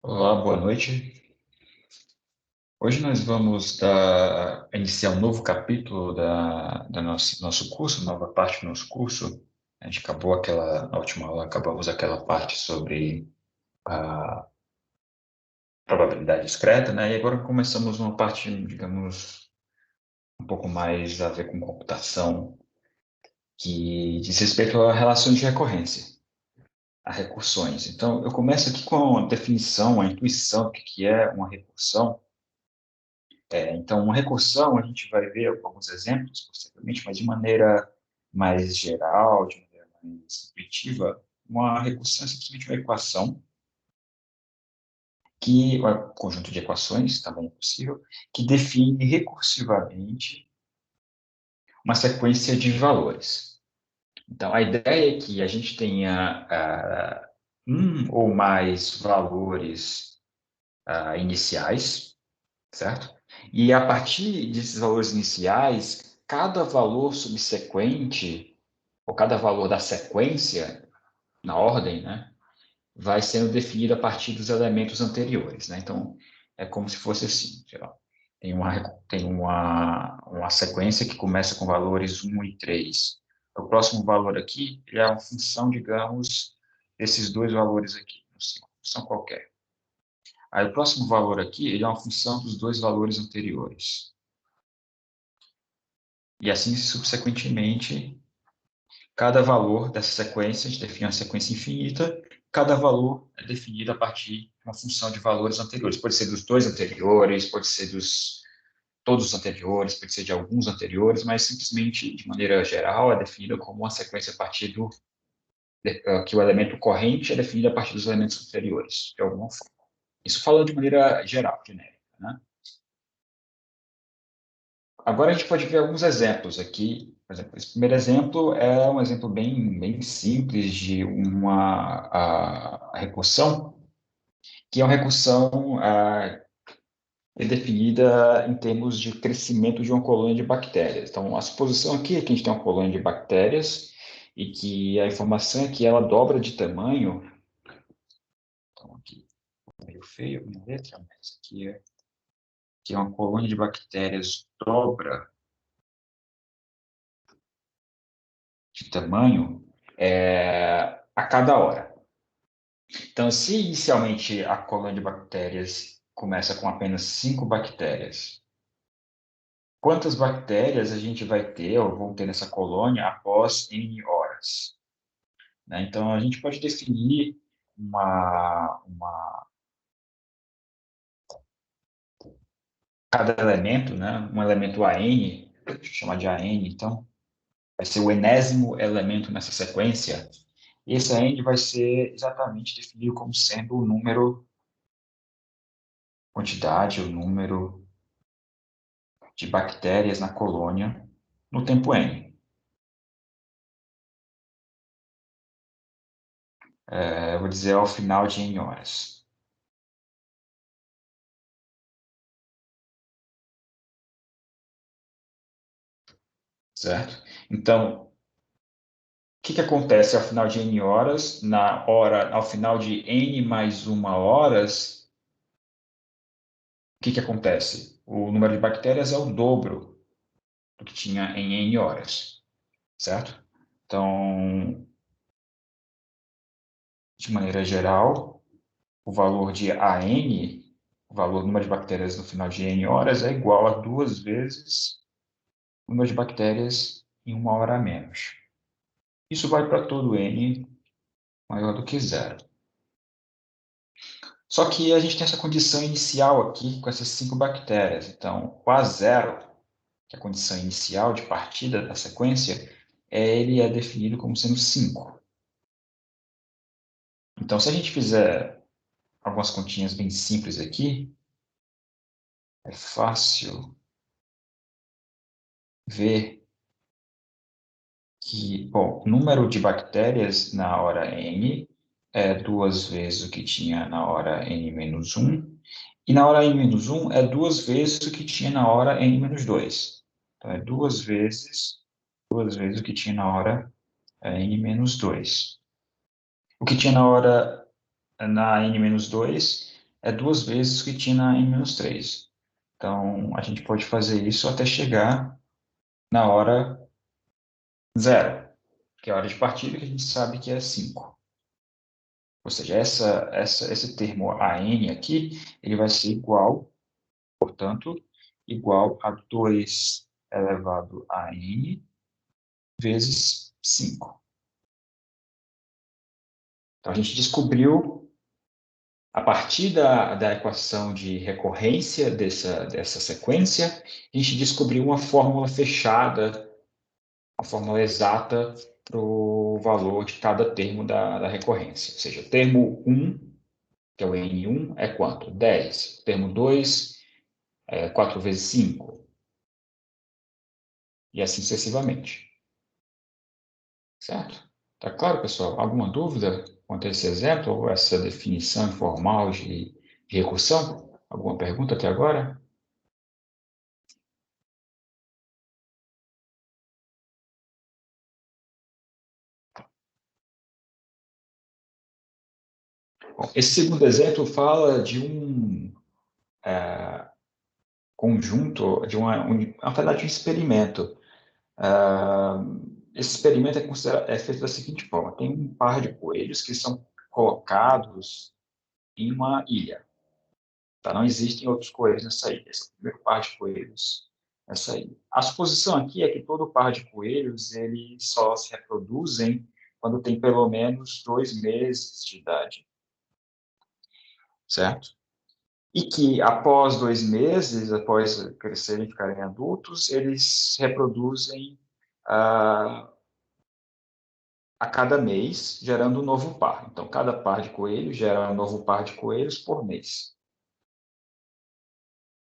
Olá, boa noite. Hoje nós vamos iniciar um novo capítulo da nosso curso, nova parte do nosso curso. A gente acabou na última aula, acabamos aquela parte sobre a probabilidade discreta, né? E agora começamos uma parte, digamos, um pouco mais a ver com computação, que diz respeito a relações de recorrência, a recursões. Então, eu começo aqui com a definição, a intuição do que é uma recursão. Então, uma recursão, a gente vai ver alguns exemplos posteriormente, mas de maneira mais geral, de maneira mais intuitiva, uma recursão é simplesmente uma equação um conjunto de equações, também é possível, que define recursivamente uma sequência de valores. Então, a ideia é que a gente tenha um ou mais valores iniciais, certo? E a partir desses valores iniciais, cada valor subsequente, ou cada valor da sequência, na ordem, né, vai sendo definido a partir dos elementos anteriores, né? Então, é como se fosse assim, sei lá, tem uma sequência que começa com valores 1 e 3. O próximo valor aqui é uma função, digamos, desses dois valores aqui, assim, uma função qualquer. Aí o próximo valor aqui, ele é uma função dos dois valores anteriores. E assim subsequentemente, cada valor dessa sequência, a gente define uma sequência infinita, cada valor é definido a partir de uma função de valores anteriores. Pode ser dos dois anteriores, pode ser dos todos os anteriores, pode ser de alguns anteriores, mas simplesmente, de maneira geral, é definida como uma sequência a partir que o elemento corrente é definido a partir dos elementos anteriores, de alguma forma. Isso falando de maneira geral, genérica, né? Agora a gente pode ver alguns exemplos aqui. Por exemplo, esse primeiro exemplo é um exemplo bem simples de uma recursão, que é uma recursão definida em termos de crescimento de uma colônia de bactérias. Então, a suposição aqui é que a gente tem uma colônia de bactérias e que a informação é que ela dobra de tamanho. Então, aqui, meio feio a minha letra, mas aqui é que uma colônia de bactérias dobra de tamanho a cada hora. Então, se inicialmente a colônia de bactérias começa com apenas 5 bactérias, quantas bactérias a gente vai ter ou vão ter nessa colônia após N horas? Né? Então, a gente pode definir cada elemento, né? Um elemento AN, deixa eu chamar de AN, então, vai ser o enésimo elemento nessa sequência. E esse AN vai ser exatamente definido como sendo o número, quantidade, o número de bactérias na colônia no tempo N. Eu vou dizer ao final de N horas. Certo? Então, o que acontece ao final de N horas? Ao final de N mais uma horas, o que acontece? O número de bactérias é o dobro do que tinha em N horas, certo? Então, de maneira geral, o valor de AN, o valor do número de bactérias no final de N horas, é igual a 2 vezes o número de bactérias em uma hora a menos. Isso vai para todo N maior do que zero. Só que a gente tem essa condição inicial aqui com essas 5 bactérias. Então, o A0, que é a condição inicial de partida da sequência, ele é definido como sendo 5. Então, se a gente fizer algumas continhas bem simples aqui, é fácil ver que, bom, o número de bactérias na hora n é 2 vezes o que tinha na hora n menos 1, e na hora n menos 1 é 2 vezes o que tinha na hora n menos 2. Então, é 2 vezes o que tinha na hora n menos 2. O que tinha na n menos 2 é 2 vezes o que tinha na n-3. Então, a gente pode fazer isso até chegar na hora zero, que é a hora de partida, que a gente sabe que é 5. Ou seja, esse termo AN aqui, ele vai ser igual, portanto, igual a 2 elevado a n vezes 5. Então, a gente descobriu, a partir da equação de recorrência dessa sequência, a gente descobriu uma fórmula fechada, a fórmula exata para o valor de cada termo da recorrência. Ou seja, o termo 1, que é o N1, é quanto? 10. O termo 2 é 4 vezes 5. E assim sucessivamente. Certo? Tá claro, pessoal? Alguma dúvida quanto a esse exemplo ou essa definição informal de recursão? Alguma pergunta até agora? Bom, esse segundo exemplo fala de um conjunto, na verdade, um experimento. Esse experimento é feito da seguinte forma: tem um par de coelhos que são colocados em uma ilha. Tá? Não existem outros coelhos nessa ilha. Esse é o primeiro par de coelhos nessa ilha. A suposição aqui é que todo par de coelhos eles só se reproduzem quando tem pelo menos 2 meses de idade, certo? E que após 2 meses, após crescerem e ficarem adultos, eles se reproduzem ah, a cada mês, gerando um novo par. Então, cada par de coelhos gera um novo par de coelhos por mês.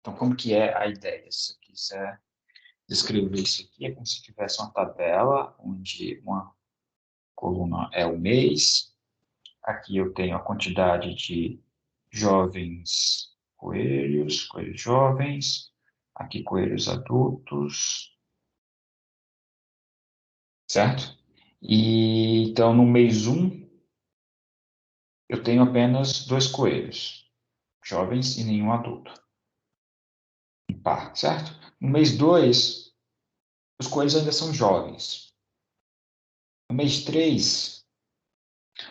Então, como que é a ideia? Isso é descrever isso aqui é como se tivesse uma tabela onde uma coluna é o mês, aqui eu tenho a quantidade de jovens coelhos, coelhos jovens, aqui coelhos adultos, certo? E então no mês 1 eu tenho apenas 2 coelhos, jovens e nenhum adulto, um par, certo? No mês 2 os coelhos ainda são jovens. No mês 3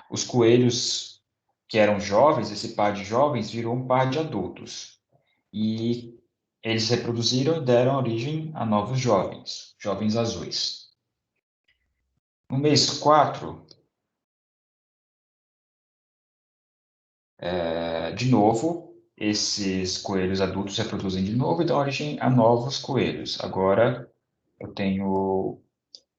os coelhos que eram jovens, esse par de jovens virou um par de adultos. E eles se reproduziram e deram origem a novos jovens, jovens azuis. No mês 4, de novo, esses coelhos adultos se reproduzem de novo e dão origem a novos coelhos. Agora eu tenho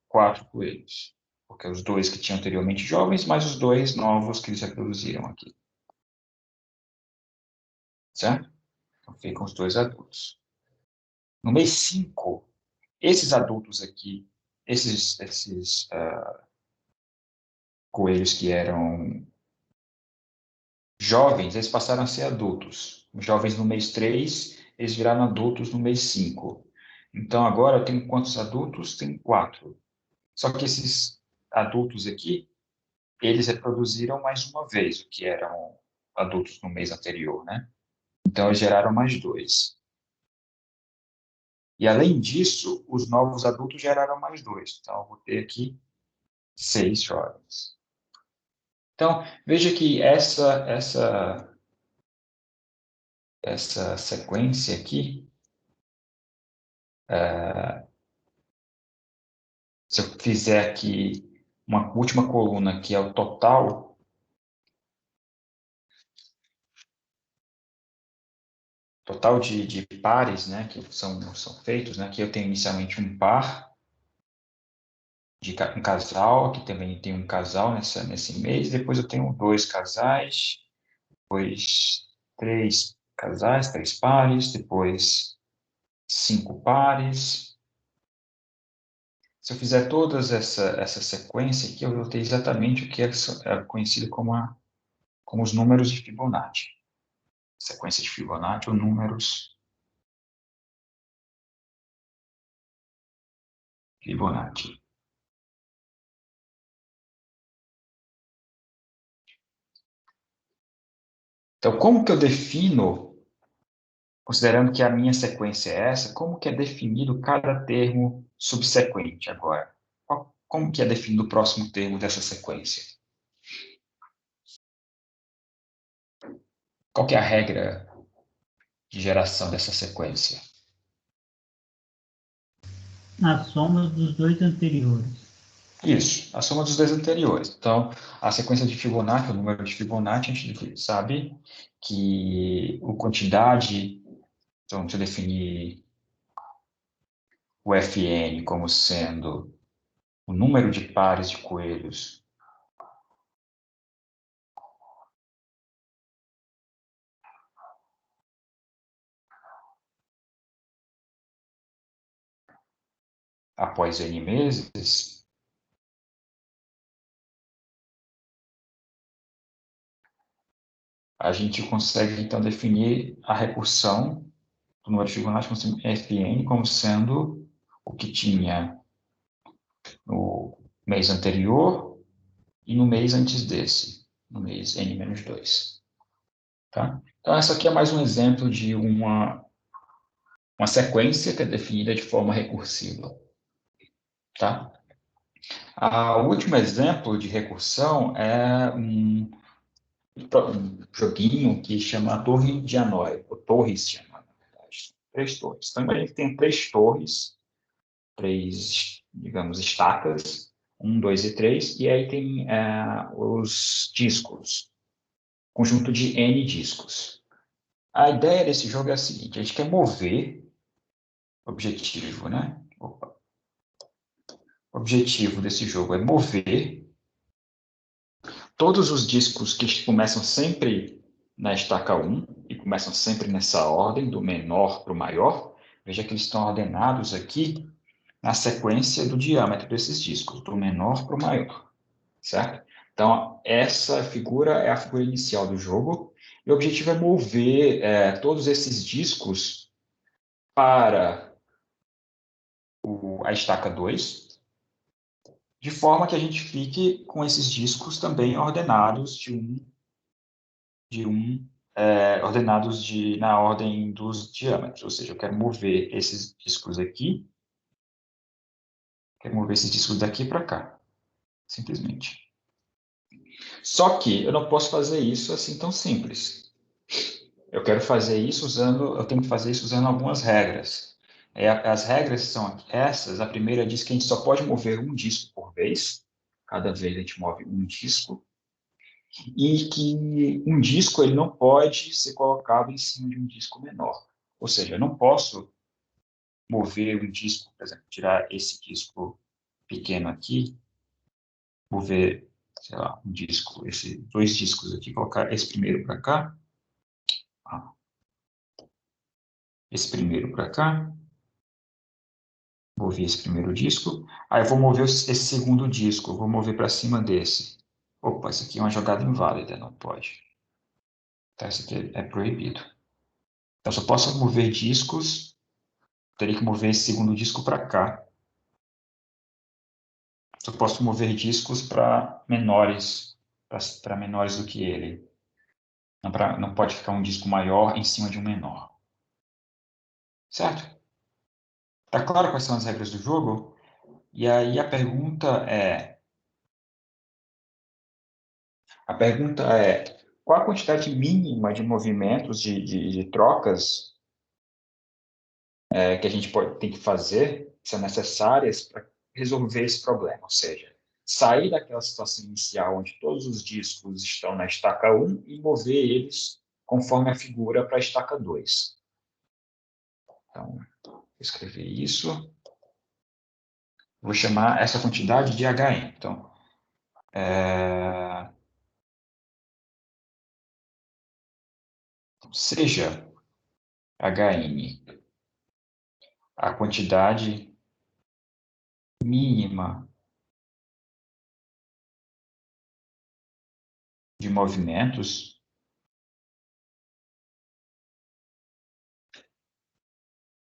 4 coelhos, porque os 2 que tinham anteriormente jovens, mais os 2 novos que eles reproduziram aqui. Certo? Então ficam os 2 adultos. No mês 5, esses adultos aqui, esses coelhos que eram jovens, eles passaram a ser adultos. Os jovens no mês 3, eles viraram adultos no mês 5. Então, agora eu tenho quantos adultos? Tem 4. Só que esses adultos aqui, eles reproduziram mais uma vez o que eram adultos no mês anterior, né? Então, eles geraram mais 2. E, além disso, os novos adultos geraram mais 2. Então, eu vou ter aqui 6 jovens. Então, veja que essa sequência aqui, se eu fizer aqui uma última coluna, que é o total de pares, né, que são feitos, né, aqui eu tenho inicialmente um par, um casal, aqui também tem um casal nesse mês, depois eu tenho 2 casais, depois 3 casais, 3 pares, depois 5 pares. Se eu fizer toda essa sequência aqui, eu vou ter exatamente o que é conhecido como os números de Fibonacci. Sequência de Fibonacci ou números Fibonacci. Então, como que eu defino, considerando que a minha sequência é essa, como que é definido cada termo subsequente agora? Como que é definido o próximo termo dessa sequência? Qual que é a regra de geração dessa sequência? A soma dos dois anteriores. Isso, a soma dos dois anteriores. Então, a sequência de Fibonacci, o número de Fibonacci, a gente sabe que a quantidade, então, se eu definir o Fn como sendo o número de pares de coelhos após n meses, a gente consegue, então, definir a recursão do número de Fibonacci como sendo Fn como sendo o que tinha no mês anterior e no mês antes desse, no mês n-2. Tá? Então, essa aqui é mais um exemplo de uma sequência que é definida de forma recursiva. Tá? O último exemplo de recursão é um joguinho que chama Torre de Hanoi, ou Torres de Hanoi, na verdade. Três torres. Então, a gente tem três torres, três, digamos, estacas, um, dois e três, e aí tem os discos, conjunto de N discos. A ideia desse jogo é a seguinte: a gente quer mover, objetivo, né? Opa. O objetivo desse jogo é mover todos os discos que começam sempre na estaca 1 e começam sempre nessa ordem, do menor para o maior. Veja que eles estão ordenados aqui na sequência do diâmetro desses discos, do menor para o maior, certo? Então, essa figura é a figura inicial do jogo, e o objetivo é mover todos esses discos para a estaca 2, de forma que a gente fique com esses discos também ordenados na ordem dos diâmetros, ou seja, eu quero mover esses discos aqui, quero mover esses discos daqui para cá, simplesmente. Só que eu não posso fazer isso assim tão simples. Eu quero fazer isso eu tenho que fazer isso usando algumas regras. As regras são essas. A primeira diz que a gente só pode mover um disco por vez. Cada vez a gente move um disco. E que um disco ele não pode ser colocado em cima de um disco menor. Ou seja, eu não posso mover um disco, por exemplo, tirar esse disco pequeno aqui, mover, sei lá, esses dois discos aqui, colocar esse primeiro para cá, esse primeiro para cá, mover esse primeiro disco, aí eu vou mover esse segundo disco, eu vou mover para cima desse. Opa, isso aqui é uma jogada inválida, não pode. Tá, isso aqui é proibido. Então, só posso mover discos, teria que mover esse segundo disco para cá. Só posso mover discos para menores do que ele. Não pode ficar um disco maior em cima de um menor. Certo? Tá claro quais são as regras do jogo? E aí a pergunta é, qual a quantidade mínima de movimentos, de trocas que a gente tem que fazer, que são necessárias para resolver esse problema? Ou seja, sair daquela situação inicial onde todos os discos estão na estaca 1 e mover eles conforme a figura para a estaca 2. Então, vou escrever isso. Vou chamar essa quantidade de HN. Então, seja HN a quantidade mínima de movimentos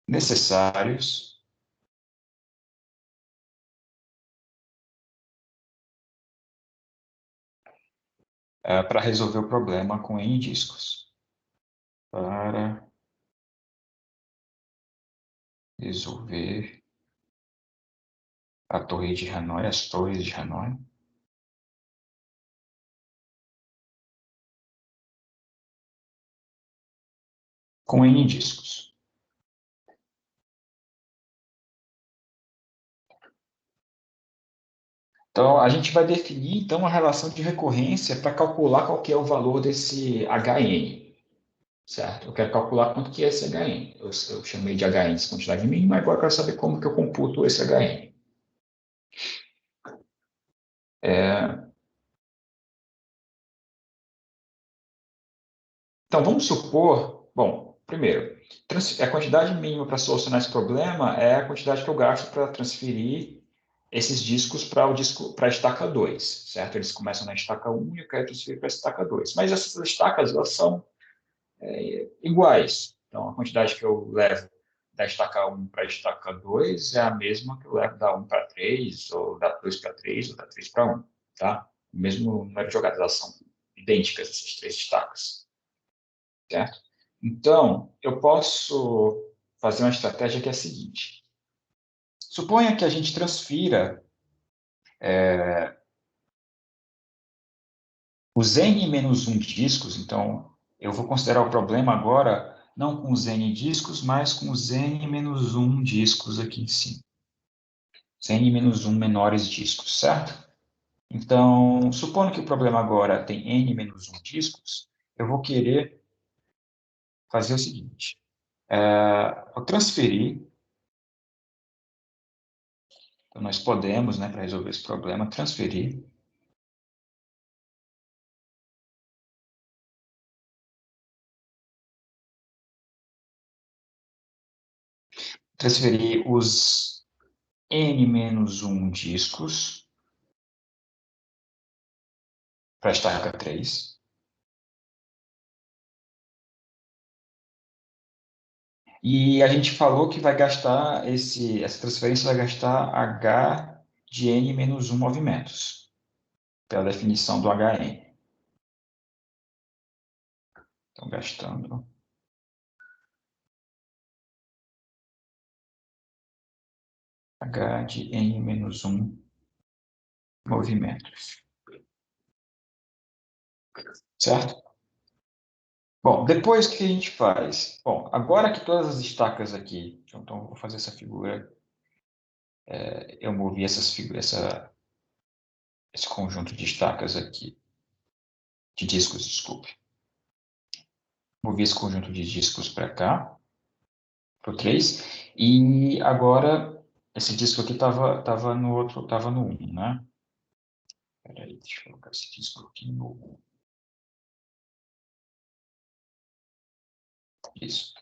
necessários para resolver o problema com N discos. Para resolver a torre de Hanoi, as torres de Hanoi. Com N discos. Então, a gente vai definir, então, a relação de recorrência para calcular qual que é o valor desse HN, certo? Eu quero calcular quanto que é esse HN. Eu chamei de HN de quantidade mínima, agora eu quero saber como que eu computo esse HN. Então, vamos supor, bom, primeiro, a quantidade mínima para solucionar esse problema é a quantidade que eu gasto para transferir esses discos para a estaca 2, certo? Eles começam na estaca 1 e eu quero transferir para a estaca 2. Mas essas estacas, elas são iguais. Então, a quantidade que eu levo da estaca 1 para a estaca 2 é a mesma que eu levo da 1 para 3, ou da 2 para 3, ou da 3 para 1, tá? O mesmo número de jogadas, elas são idênticas, essas três estacas, certo? Então, eu posso fazer uma estratégia que é a seguinte. Suponha que a gente transfira os n-1 discos, então eu vou considerar o problema agora não com os n discos, mas com os n-1 discos aqui em cima. Os n-1 menores discos, certo? Então, supondo que o problema agora tem n-1 discos, eu vou querer fazer o seguinte. Eu transferir, então nós podemos, para resolver esse problema, transferir os n-1 discos para a estaca 3. E a gente falou que vai gastar essa transferência vai gastar H de n menos 1 movimentos, pela definição do HN. Então, gastando H de n menos 1 movimentos. Certo? Bom, depois o que a gente faz? Bom, agora que todas as estacas aqui, então vou fazer essa figura, eu movi esse conjunto de estacas aqui, de discos, desculpe. Movi esse conjunto de discos para cá, para o 3, e agora esse disco aqui estava no 1, né? Espera aí, deixa eu colocar esse disco aqui no 1. Isso.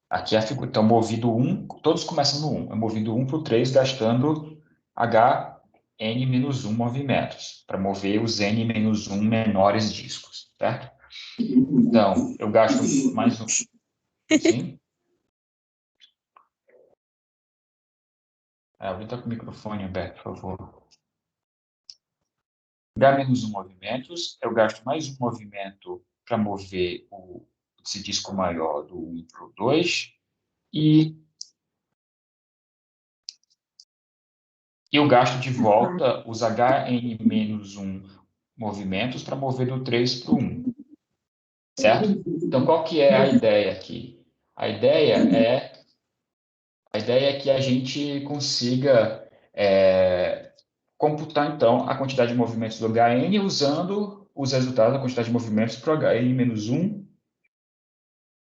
Aqui é a figura, então movido 1, todos começam no 1. Eu movi do 1 para o 3, gastando Hn-1 movimentos, para mover os N-1 menores discos, certo? Então, eu gasto mais um. Sim? Alguém está com o microfone aberto, por favor. H-1 movimentos, eu gasto mais um movimento para mover esse disco maior do 1 para o 2, e eu gasto de volta os Hn-1 movimentos para mover do 3 para o 1. Certo? Então, qual que é a ideia aqui? A ideia é que a gente consiga computar, então, a quantidade de movimentos do HN usando os resultados da quantidade de movimentos para o HN-1,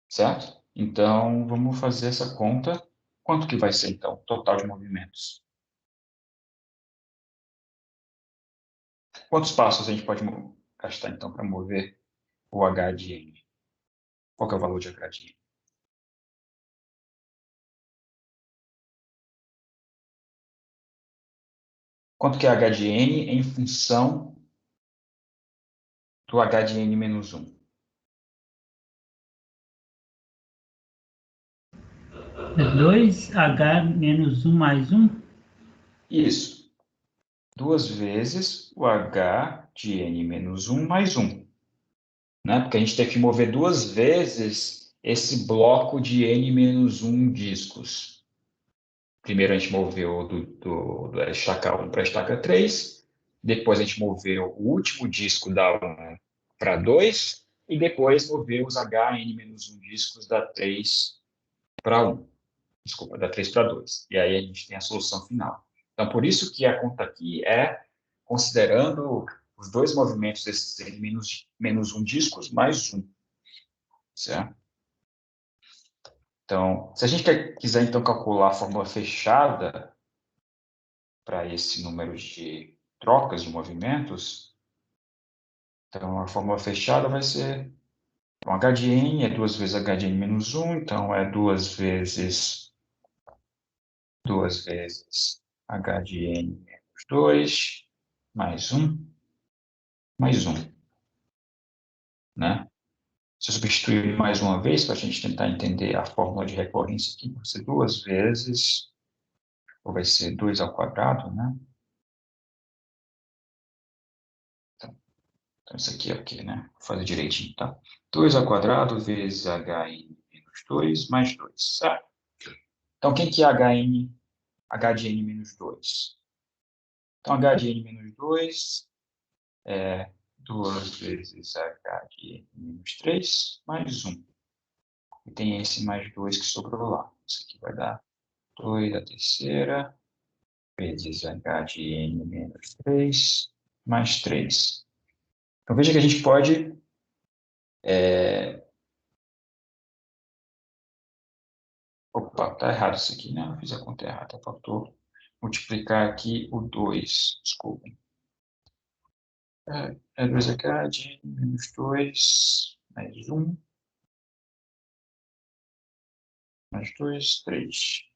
certo? Então, vamos fazer essa conta. Quanto que vai ser, então, o total de movimentos? Quantos passos a gente pode gastar, então, para mover o H de N? Qual que é o valor de H de N? Quanto que é H de N em função do H de N menos 1? É 2H menos 1 mais 1? Isso. 2 vezes o H de N menos 1 mais 1. né? Porque a gente teve que mover duas vezes esse bloco de n-1 discos. Primeiro a gente moveu da estaca 1 para a estaca 3, depois a gente moveu o último disco da 1 para 2, e depois moveu os HN-1 discos da 3 para 1. Desculpa, da 3 para 2. E aí a gente tem a solução final. Então, por isso que a conta aqui é considerando os dois movimentos desses N-1 discos mais um, certo? Então, se a gente quiser, então, calcular a fórmula fechada para esse número de trocas de movimentos, então, a fórmula fechada vai ser H de N é 2 vezes H de N menos 1, então é 2 vezes H de N menos 2, mais 1, né? Se eu substituir mais uma vez, para a gente tentar entender a fórmula de recorrência aqui, vai ser 2 vezes, ou vai ser 2 ao quadrado, né? Então isso aqui é o quê, né? Vou fazer direitinho, tá? 2 ao quadrado vezes Hn menos 2 mais 2, certo? Então, quem que é H de N menos 2? Então, H de N menos 2 é 2 vezes H de N menos 3 mais 1. E tem esse mais 2 que sobrou lá. Isso aqui vai dar 2 à terceira vezes H de N menos 3 mais 3. Então, veja que a gente pode opa, tá errado isso aqui, né? Eu fiz a conta errada. Faltou multiplicar aqui o 2. Desculpem. É 2H de menos 2 mais 1 mais 2, 3.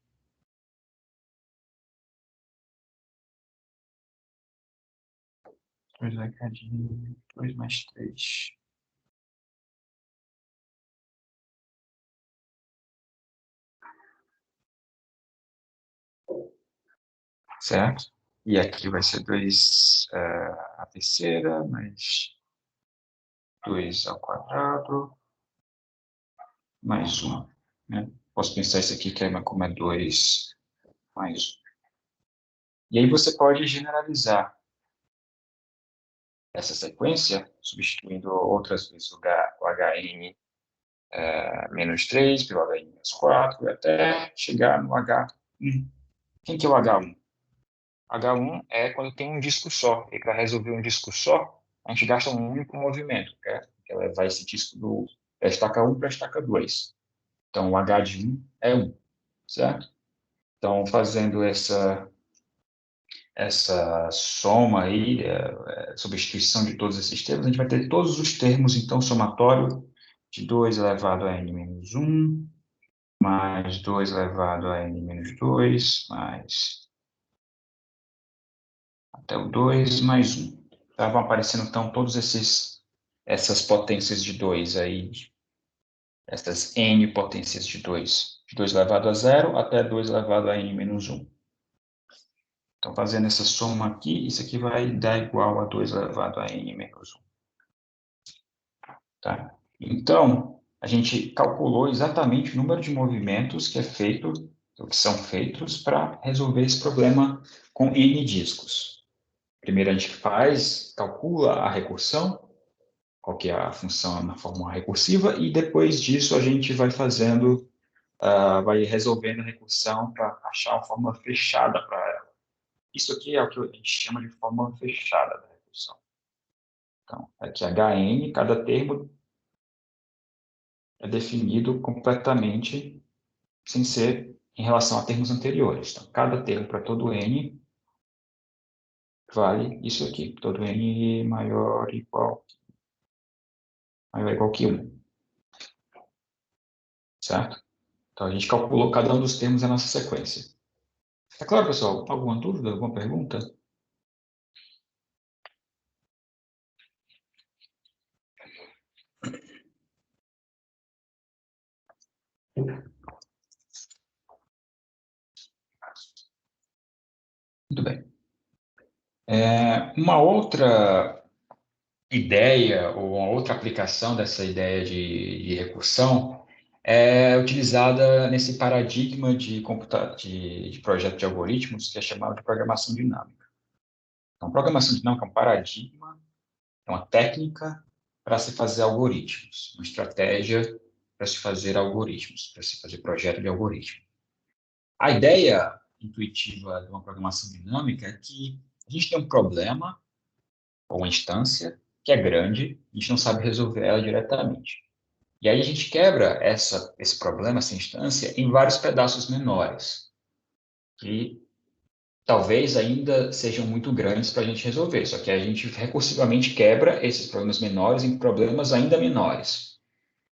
2H de menos 2 mais 3. Certo? E aqui vai ser 2 à terceira mais 2 ao quadrado mais 1. Né? Posso pensar isso aqui que é como é 2 mais 1. E aí você pode generalizar essa sequência, substituindo outras vezes o Hn menos 3 pelo Hn menos 4, até chegar no H1. Quem que é o H1? H1 é quando tem um disco só. E para resolver um disco só, a gente gasta um único movimento, que é levar esse disco da estaca 1 para a estaca 2. Então, o H de 1 é 1, certo? Então, fazendo essa soma aí, substituição de todos esses termos, a gente vai ter todos os termos, então, somatório de 2 elevado a n menos 1, mais 2 elevado a n menos 2, mais até o 2, mais 1. Tá? Vão aparecendo, então, todos essas potências de 2 aí, essas n potências de 2. De 2 elevado a 0 até 2 elevado a n menos 1. Então, fazendo essa soma aqui, isso aqui vai dar igual a 2 elevado a n menos 1. Tá? Então, a gente calculou exatamente o número de movimentos que são feitos para resolver esse problema com n discos. Primeiro a gente calcula a recursão, qual que é a função na fórmula recursiva, e depois disso a gente vai vai resolvendo a recursão para achar uma fórmula fechada para ela. Isso aqui é o que a gente chama de fórmula fechada da recursão. Então, aqui Hn, cada termo é definido completamente sem ser em relação a termos anteriores. Então, cada termo para todo n vale isso aqui. Todo n maior ou igual que 1. Certo? Então, a gente calculou cada um dos termos da nossa sequência. É claro, pessoal? Alguma dúvida, alguma pergunta? Muito bem. Uma outra ideia ou uma outra aplicação dessa ideia de recursão é utilizada nesse paradigma de projeto de algoritmos que é chamado de programação dinâmica. Então, programação dinâmica é um paradigma, é uma técnica para se fazer algoritmos, uma estratégia para se fazer algoritmos, para se fazer projeto de algoritmo. A ideia intuitiva de uma programação dinâmica é que a gente tem um problema ou uma instância que é grande, a gente não sabe resolver ela diretamente. E aí a gente quebra esse problema, essa instância, em vários pedaços menores, que talvez ainda sejam muito grandes para a gente resolver. Só que a gente recursivamente quebra esses problemas menores em problemas ainda menores.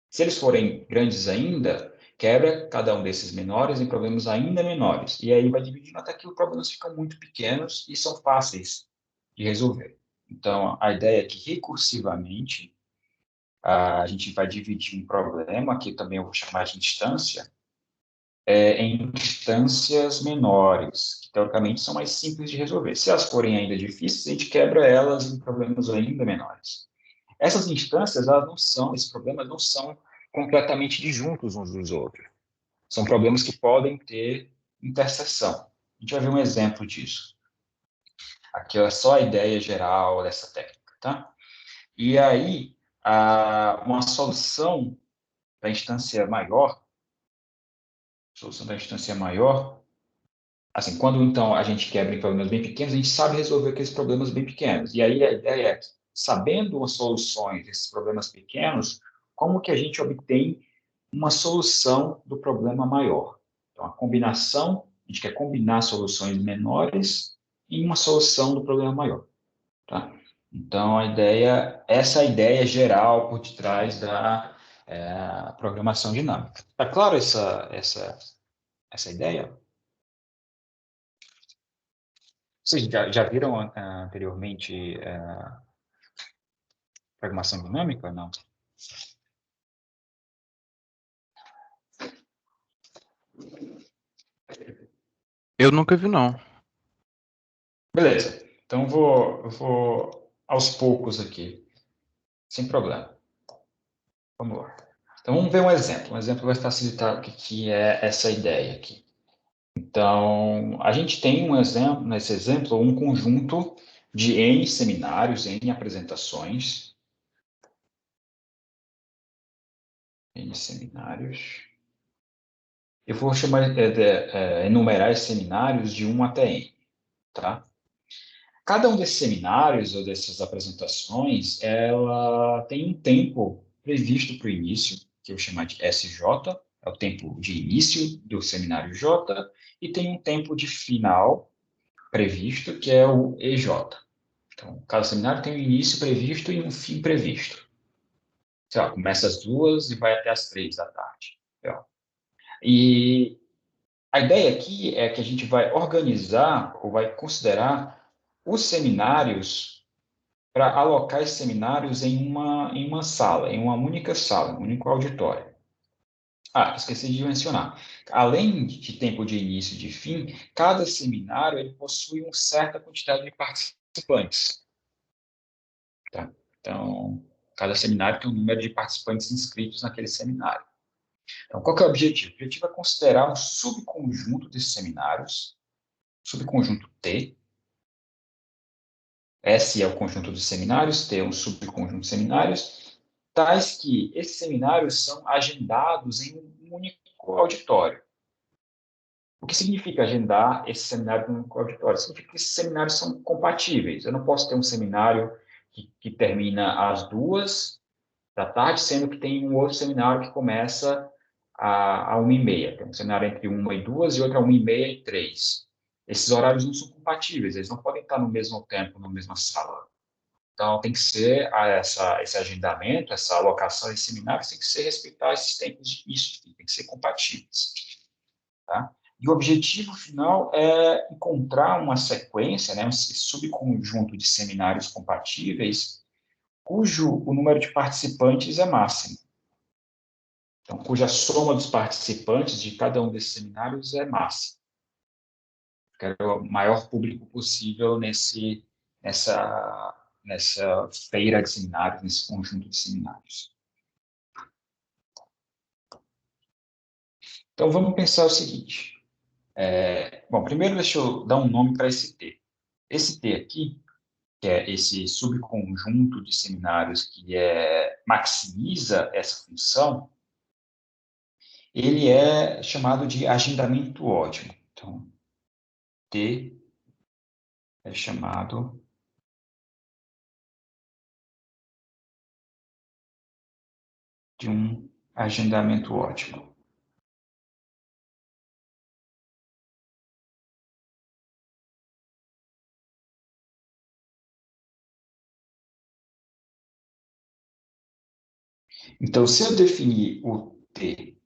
Se eles forem grandes ainda, quebra cada um desses menores em problemas ainda menores. E aí vai dividindo até que os problemas ficam muito pequenos e são fáceis de resolver. Então, a ideia é que recursivamente a gente vai dividir um problema, que também eu vou chamar de instância, em instâncias menores, que teoricamente são mais simples de resolver. Se elas forem ainda difíceis, a gente quebra elas em problemas ainda menores. Essas instâncias, elas não são, esses problemas não são completamente disjuntos uns dos outros. São problemas que podem ter interseção. A gente vai ver um exemplo disso. Aqui é só a ideia geral dessa técnica, tá? E aí, uma solução da instância maior, assim, quando então a gente quebra em problemas bem pequenos, a gente sabe resolver aqueles problemas bem pequenos. E aí a ideia é, sabendo as soluções desses problemas pequenos, como que a gente obtém uma solução do problema maior? Então, a combinação, a gente quer combinar soluções menores em uma solução do problema maior, tá? Então, essa é a ideia geral por detrás da programação dinâmica. Tá claro essa ideia? Vocês já viram anteriormente programação dinâmica ou não? Eu nunca vi, não. Beleza. Então, eu vou aos poucos aqui, sem problema. Vamos lá. Então, vamos ver um exemplo. Um exemplo vai facilitar o que é essa ideia aqui. Então, a gente tem um exemplo, nesse exemplo, um conjunto de N seminários, N apresentações. N seminários. Eu vou enumerar esses seminários de 1 até N, tá? Cada um desses seminários ou dessas apresentações, ela tem um tempo previsto para o início, que eu vou chamar de SJ, é o tempo de início do seminário J, e tem um tempo de final previsto, que é o EJ. Então, cada seminário tem um início previsto e um fim previsto. Sei lá, começa às 2 e vai até às 3 da tarde. E a ideia aqui é que a gente vai organizar ou vai considerar os seminários para alocar esses seminários em uma sala, em uma única sala, um único auditório. Ah, esqueci de mencionar. Além de tempo de início e de fim, cada seminário ele possui uma certa quantidade de participantes. Tá? Então, cada seminário tem um número de participantes inscritos naquele seminário. Então, qual que é o objetivo? O objetivo é considerar um subconjunto desses seminários, subconjunto T. S é o conjunto dos seminários, T é um subconjunto de seminários, tais que esses seminários são agendados em um único auditório. O que significa agendar esse seminário em um único auditório? Significa que esses seminários são compatíveis. Eu não posso ter um seminário que termina às 2 da tarde, sendo que tem um outro seminário que começa a 1h30. Tem um seminário entre 1 e 2 e outro a 1h30 e 3. Esses horários não são compatíveis, eles não podem estar no mesmo tempo, na mesma sala. Então, tem que ser esse agendamento, essa alocação de seminários, tem que ser respeitar esses tempos de início, tem que ser compatíveis. Tá? E o objetivo final é encontrar uma sequência, né, um subconjunto de seminários compatíveis, cujo o número de participantes é máximo. Então, cuja soma dos participantes de cada um desses seminários é máxima. Quero o maior público possível nessa nessa feira de seminários, nesse conjunto de seminários. Então, vamos pensar o seguinte. Bom, primeiro deixa eu dar um nome para esse T. Esse T aqui, que é esse subconjunto de seminários que maximiza essa função, ele é chamado de agendamento ótimo. Então, T é chamado de um agendamento ótimo. Então, se eu definir o T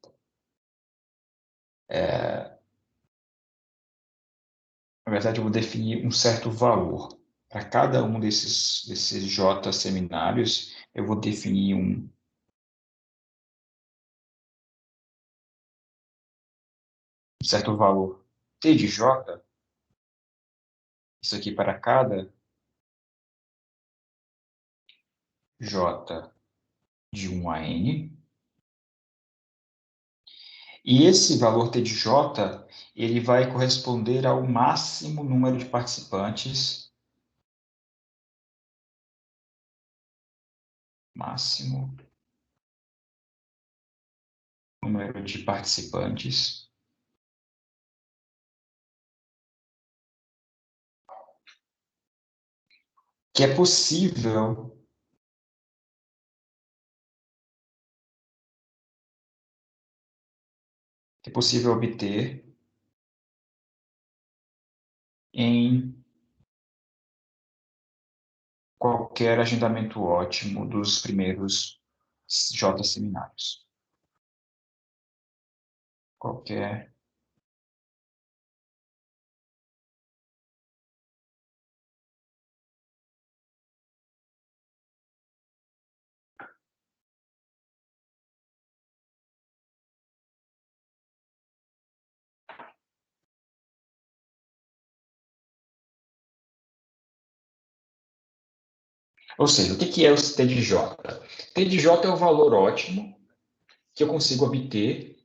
na verdade, eu vou definir um certo valor. Para cada um desses J seminários, eu vou definir um certo valor T de J, isso aqui para cada J de 1 a N. E esse valor T de J, ele vai corresponder ao máximo número de participantes, máximo número de participantes que é possível obter em qualquer agendamento ótimo dos primeiros J seminários. Qualquer Ou seja, o que é o T de J? T de J é o valor ótimo que eu consigo obter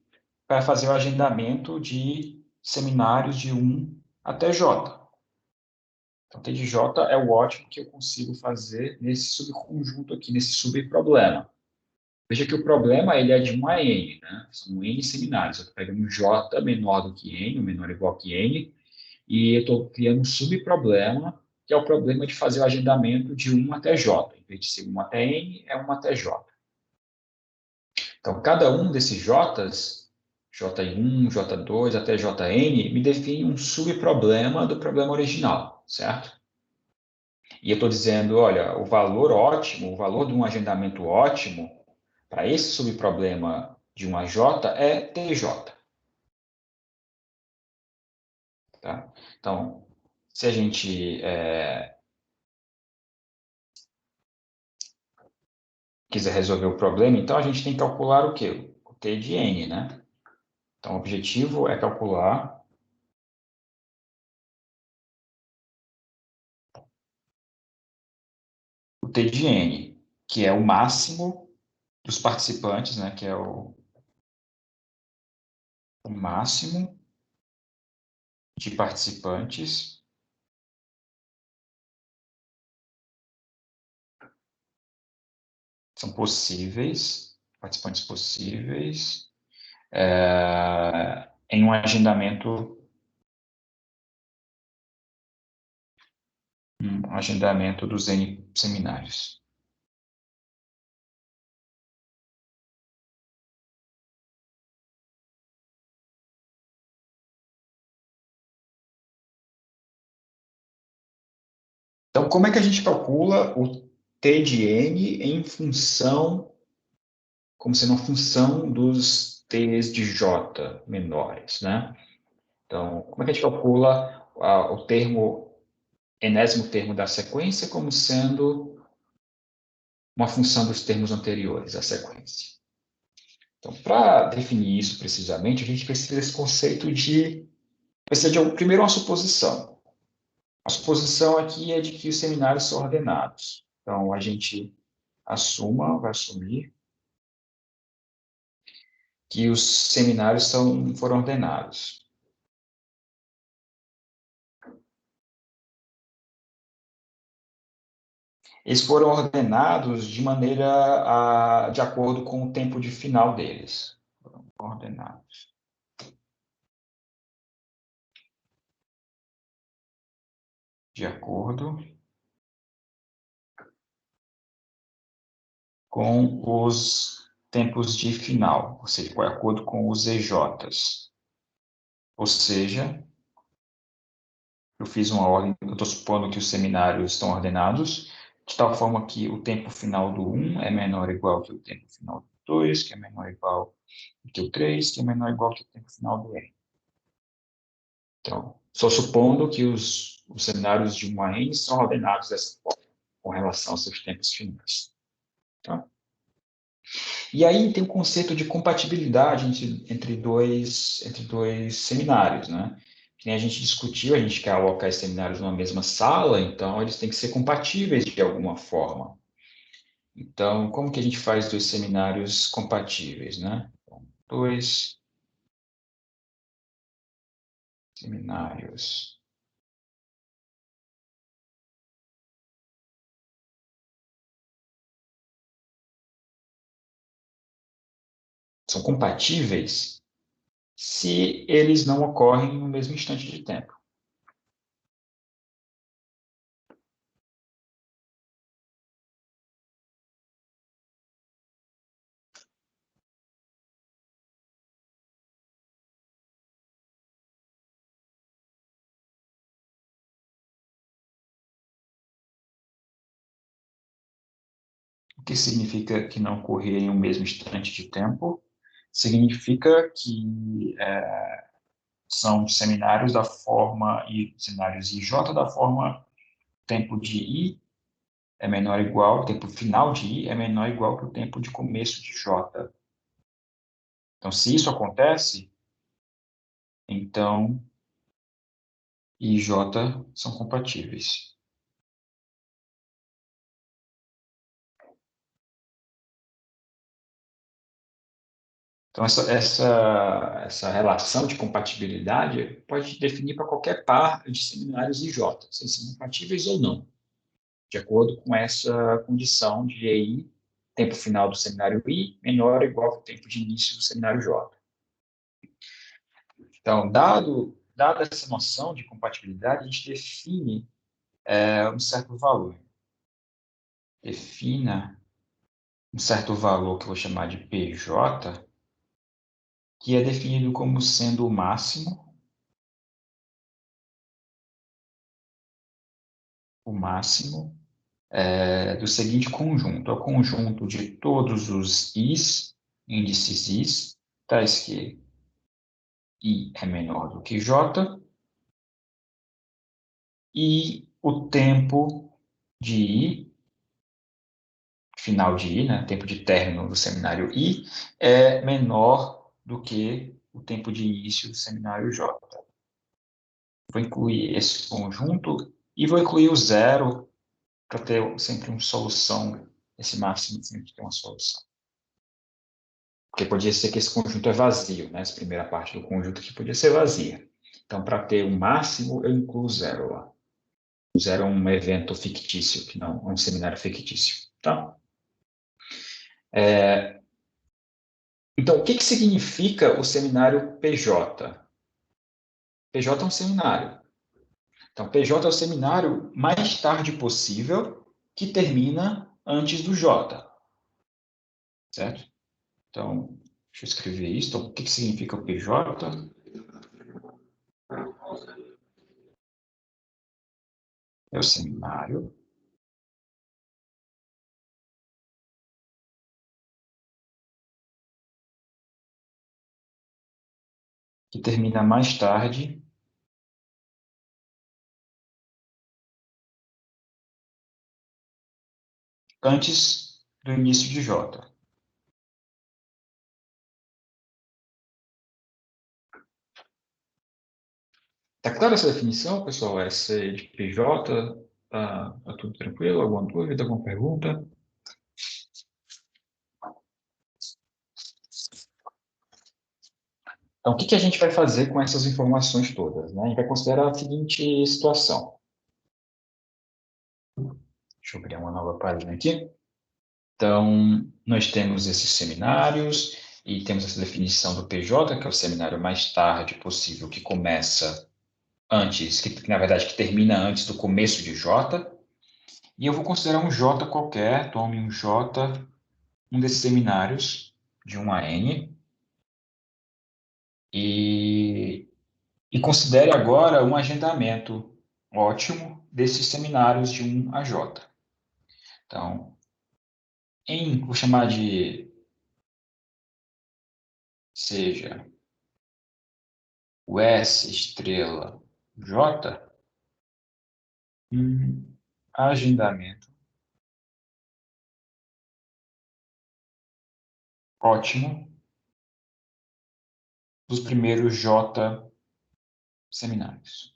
para fazer o agendamento de seminários de 1 até J. Então, T de J é o ótimo que eu consigo fazer nesse subconjunto aqui, nesse subproblema. Veja que o problema ele é de 1 a N, né? São N seminários. Eu estou pegando um J menor do que N, ou menor ou igual que N, e eu estou criando um subproblema, que é o problema de fazer o agendamento de 1 até J. Em vez de ser 1 até N, é 1 até J. Então, cada um desses J's, J1, J2 até Jn, me define um subproblema do problema original, certo? E eu estou dizendo, olha, o valor ótimo, o valor de um agendamento ótimo para esse subproblema de 1 a J é TJ. Tá? Então, se a gente quiser resolver o problema, então a gente tem que calcular o quê? O T de N, né? Então, o objetivo é calcular o T de N, que é o máximo dos participantes, né? Que é o máximo de participantes são possíveis, participantes possíveis, em um agendamento dos N seminários. Então, como é que a gente calcula o T de N em função, como sendo uma função dos T's de J menores, né? Então, como é que a gente calcula o termo, enésimo termo da sequência como sendo uma função dos termos anteriores à sequência? Então, para definir isso precisamente, a gente precisa desse conceito primeiro, uma suposição. A suposição aqui é de que os seminários são ordenados. Então, a gente vai assumir que os seminários foram ordenados. Eles foram ordenados de acordo com o tempo de final deles. Foram ordenados. De acordo com os tempos de final, ou seja, de acordo com os EJs. Ou seja, eu fiz uma ordem, eu estou supondo que os seminários estão ordenados, de tal forma que o tempo final do 1 é menor ou igual que o tempo final do 2, que é menor ou igual que o 3, que é menor ou igual que o tempo final do N. Então, estou supondo que os seminários de 1 a N são ordenados dessa forma, com relação aos seus tempos finais. Tá? E aí tem o conceito de compatibilidade entre dois seminários, né? Que nem a gente discutiu, a gente quer alocar esses seminários numa mesma sala, então eles têm que ser compatíveis de alguma forma. Então, como que a gente faz dois seminários compatíveis, né? Então, dois seminários são compatíveis se eles não ocorrem no mesmo instante de tempo. O que significa que não ocorrerem no mesmo instante de tempo? Significa que são seminários da forma, e seminários IJ da forma tempo de I é menor ou igual, o tempo final de I é menor ou igual que o tempo de começo de J. Então, se isso acontece, então I e J são compatíveis. Então, essa relação de compatibilidade pode definir para qualquer par de seminários IJ, se eles são compatíveis ou não, de acordo com essa condição de EI, tempo final do seminário I, menor ou igual ao tempo de início do seminário J. Então, dada essa noção de compatibilidade, a gente define um certo valor. Defina um certo valor que eu vou chamar de PJ, que é definido como sendo o máximo do seguinte conjunto. É o conjunto de todos os Is, índices Is, tais que I é menor do que J, e o tempo de I, final de I, né, tempo de término do seminário I, é menor do que o tempo de início do seminário J. Vou incluir esse conjunto e vou incluir o zero para ter sempre uma solução, esse máximo sempre tem uma solução. Porque podia ser que esse conjunto é vazio, né? Essa primeira parte do conjunto aqui podia ser vazia. Então, para ter o máximo, eu incluo zero lá. O zero é um evento fictício, que não é um seminário fictício. Tá? Então, o que significa o seminário PJ? PJ é um seminário. Então, PJ é o seminário mais tarde possível que termina antes do J. Certo? Então, deixa eu escrever isso. Então, o que significa o PJ? É o seminário que termina mais tarde antes do início de J. Está clara essa definição, pessoal? Essa de PJ? Tá tudo tranquilo? Alguma dúvida, alguma pergunta? Então, o que a gente vai fazer com essas informações todas, né? A gente vai considerar a seguinte situação. Deixa eu criar uma nova página aqui. Então, nós temos esses seminários e temos essa definição do PJ, que é o seminário mais tarde possível, que começa antes, que na verdade que termina antes do começo de J. E eu vou considerar um J qualquer, tome um J, um desses seminários de 1 a N. E considere agora um agendamento ótimo desses seminários de 1 a J. Então, vou chamar de seja o S estrela J, agendamento ótimo dos primeiros J seminários.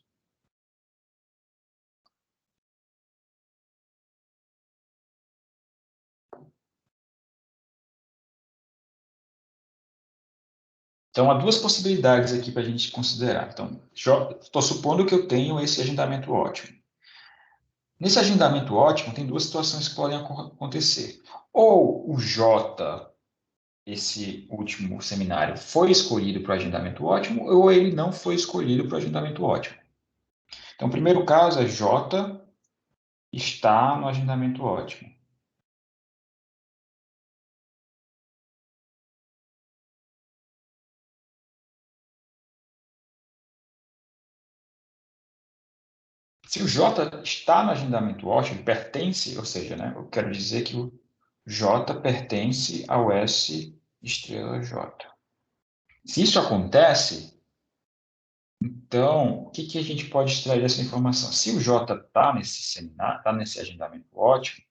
Então, há duas possibilidades aqui para a gente considerar. Então, estou supondo que eu tenho esse agendamento ótimo. Nesse agendamento ótimo, tem duas situações que podem acontecer. Ou o J, esse último seminário, foi escolhido para o agendamento ótimo, ou ele não foi escolhido para o agendamento ótimo. Então, o primeiro caso é J está no agendamento ótimo. Se o J está no agendamento ótimo, pertence, ou seja, né, eu quero dizer que o J pertence ao S estrela J. Se isso acontece, então, o que a gente pode extrair dessa informação? Se o J está nesse seminário, está nesse agendamento ótimo,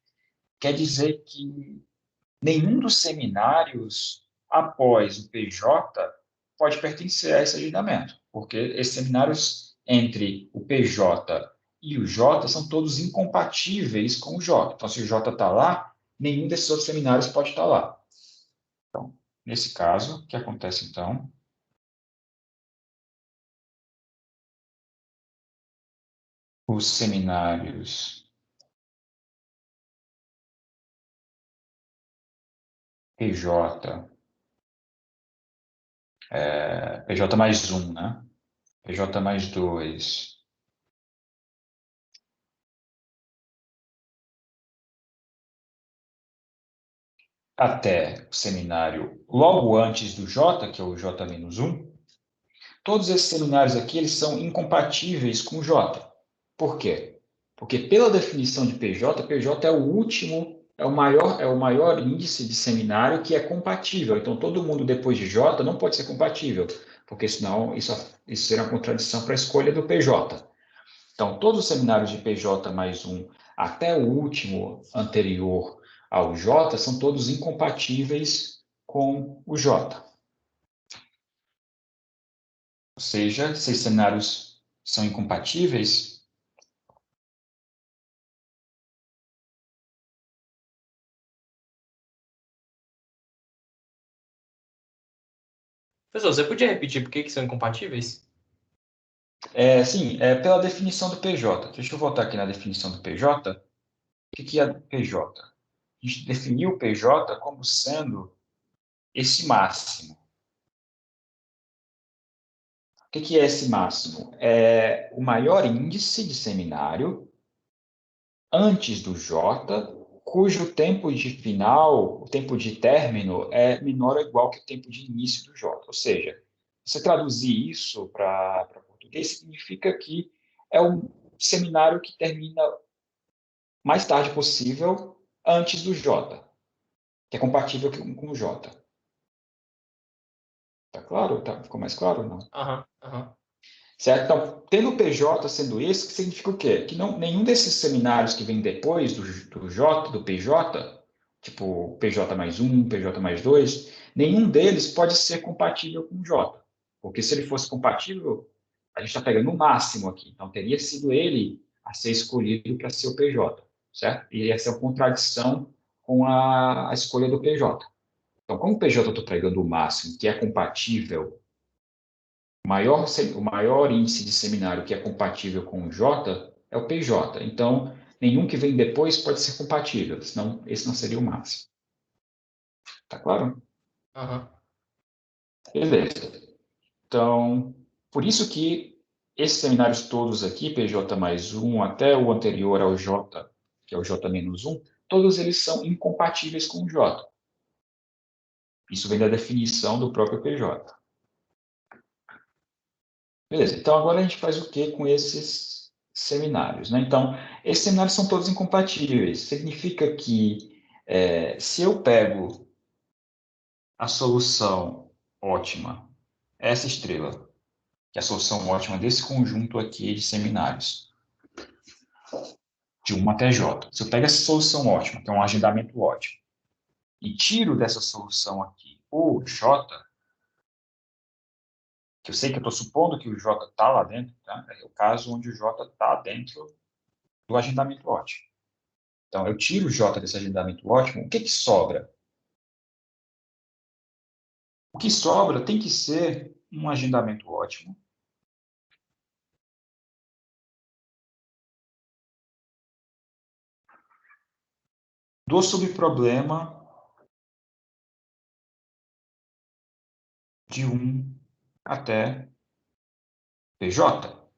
quer dizer que nenhum dos seminários após o PJ pode pertencer a esse agendamento, porque esses seminários entre o PJ e o J são todos incompatíveis com o J. Então, se o J está lá, nenhum desses outros seminários pode estar lá. Então, nesse caso, o que acontece então? Os seminários PJ, PJ mais 1, né? PJ mais 2, até o seminário logo antes do J, que é o J-1, todos esses seminários aqui eles são incompatíveis com o J. Por quê? Porque pela definição de PJ, PJ é o último, é o maior índice de seminário que é compatível. Então, todo mundo depois de J não pode ser compatível, porque senão isso seria uma contradição para a escolha do PJ. Então, todos os seminários de PJ mais 1 até o último anterior ao J são todos incompatíveis com o J. Ou seja, se esses cenários são incompatíveis, Professor, você podia repetir por que são incompatíveis? sim, pela definição do PJ. Deixa eu voltar aqui na definição do PJ. O que é PJ? A gente definiu o PJ como sendo esse máximo. O que é esse máximo? É o maior índice de seminário antes do J, cujo tempo de final, o tempo de término, é menor ou igual que o tempo de início do J. Ou seja, você traduzir isso para português significa que é um seminário que termina mais tarde possível antes do J, que é compatível com o J. Tá claro? Ficou mais claro ou não? Aham. Certo? Então, tendo o PJ sendo esse, que significa o quê? Que nenhum desses seminários que vem depois do J, do PJ, tipo PJ mais 1, PJ mais 2, nenhum deles pode ser compatível com o J. Porque se ele fosse compatível, a gente está pegando o máximo aqui. Então, teria sido ele a ser escolhido para ser o PJ, certo? E essa é uma contradição com a escolha do PJ. Então, como o PJ eu estou pregando o máximo, que é compatível, o maior índice de seminário que é compatível com o J é o PJ. Então, nenhum que vem depois pode ser compatível, senão esse não seria o máximo. Tá claro? Aham. Beleza. Então, por isso que esses seminários todos aqui, PJ mais 1, até o anterior ao J, que é o J menos 1, todos eles são incompatíveis com o J. Isso vem da definição do próprio PJ. Beleza, então agora a gente faz o que com esses seminários, né? Então, esses seminários são todos incompatíveis. Significa que se eu pego a solução ótima, essa estrela, que é a solução ótima desse conjunto aqui de seminários, de 1 até J. Se eu pego essa solução ótima, que é um agendamento ótimo, e tiro dessa solução aqui o J, que eu sei que eu estou supondo que o J está lá dentro, tá? É o caso onde o J está dentro do agendamento ótimo. Então, eu tiro o J desse agendamento ótimo, o que sobra? O que sobra tem que ser um agendamento ótimo do subproblema de 1 até PJ.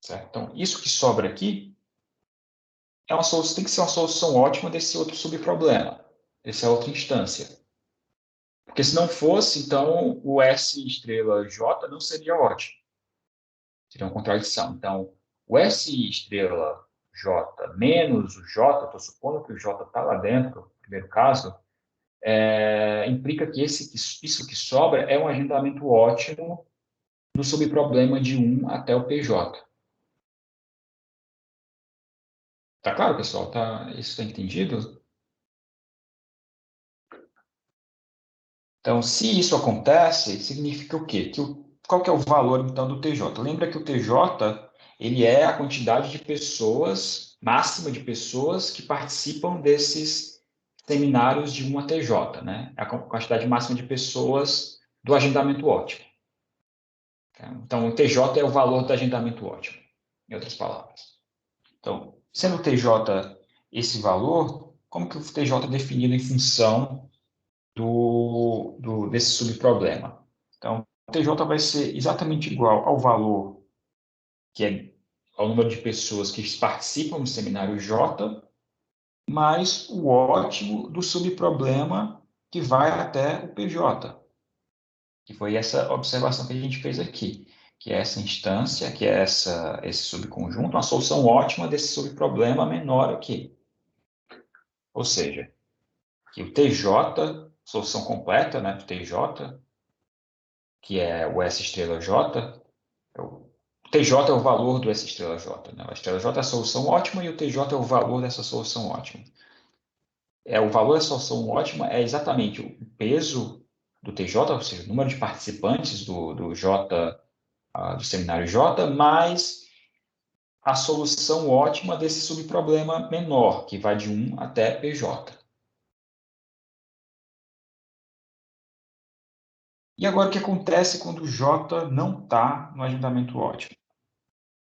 Certo? Então, isso que sobra aqui tem que ser uma solução ótima desse outro subproblema, dessa outra instância. Porque se não fosse, então o S estrela J não seria ótimo. Seria uma contradição. Então, o S estrela J menos o J, estou supondo que o J está lá dentro, no primeiro caso, implica que isso que sobra é um agendamento ótimo do subproblema de 1 até o PJ. Tá claro, pessoal? Isso está entendido? Então, se isso acontece, significa o quê? Qual que é o valor, então, do TJ? Lembra que o TJ ele é a quantidade de pessoas, máxima de pessoas que participam desses seminários de 1 a TJ, né? A quantidade máxima de pessoas do agendamento ótimo. Então, o TJ é o valor do agendamento ótimo, em outras palavras. Então, sendo o TJ esse valor, como que o TJ é definido em função desse subproblema? Então, o TJ vai ser exatamente igual ao valor, que é ao número de pessoas que participam do seminário J, mais o ótimo do subproblema que vai até o PJ. Que foi essa observação que a gente fez aqui, que é essa instância, que é esse subconjunto, uma solução ótima desse subproblema menor aqui. Ou seja, que o TJ, solução completa, né, do TJ, que é o S estrela J, o TJ é o valor do S estrela J, né? O S estrela J é a solução ótima e o TJ é o valor dessa solução ótima. O valor da solução ótima é exatamente o peso do TJ, ou seja, o número de participantes do J, do seminário J, mais a solução ótima desse subproblema menor, que vai de 1 até PJ. E agora, o que acontece quando o J não está no agendamento ótimo?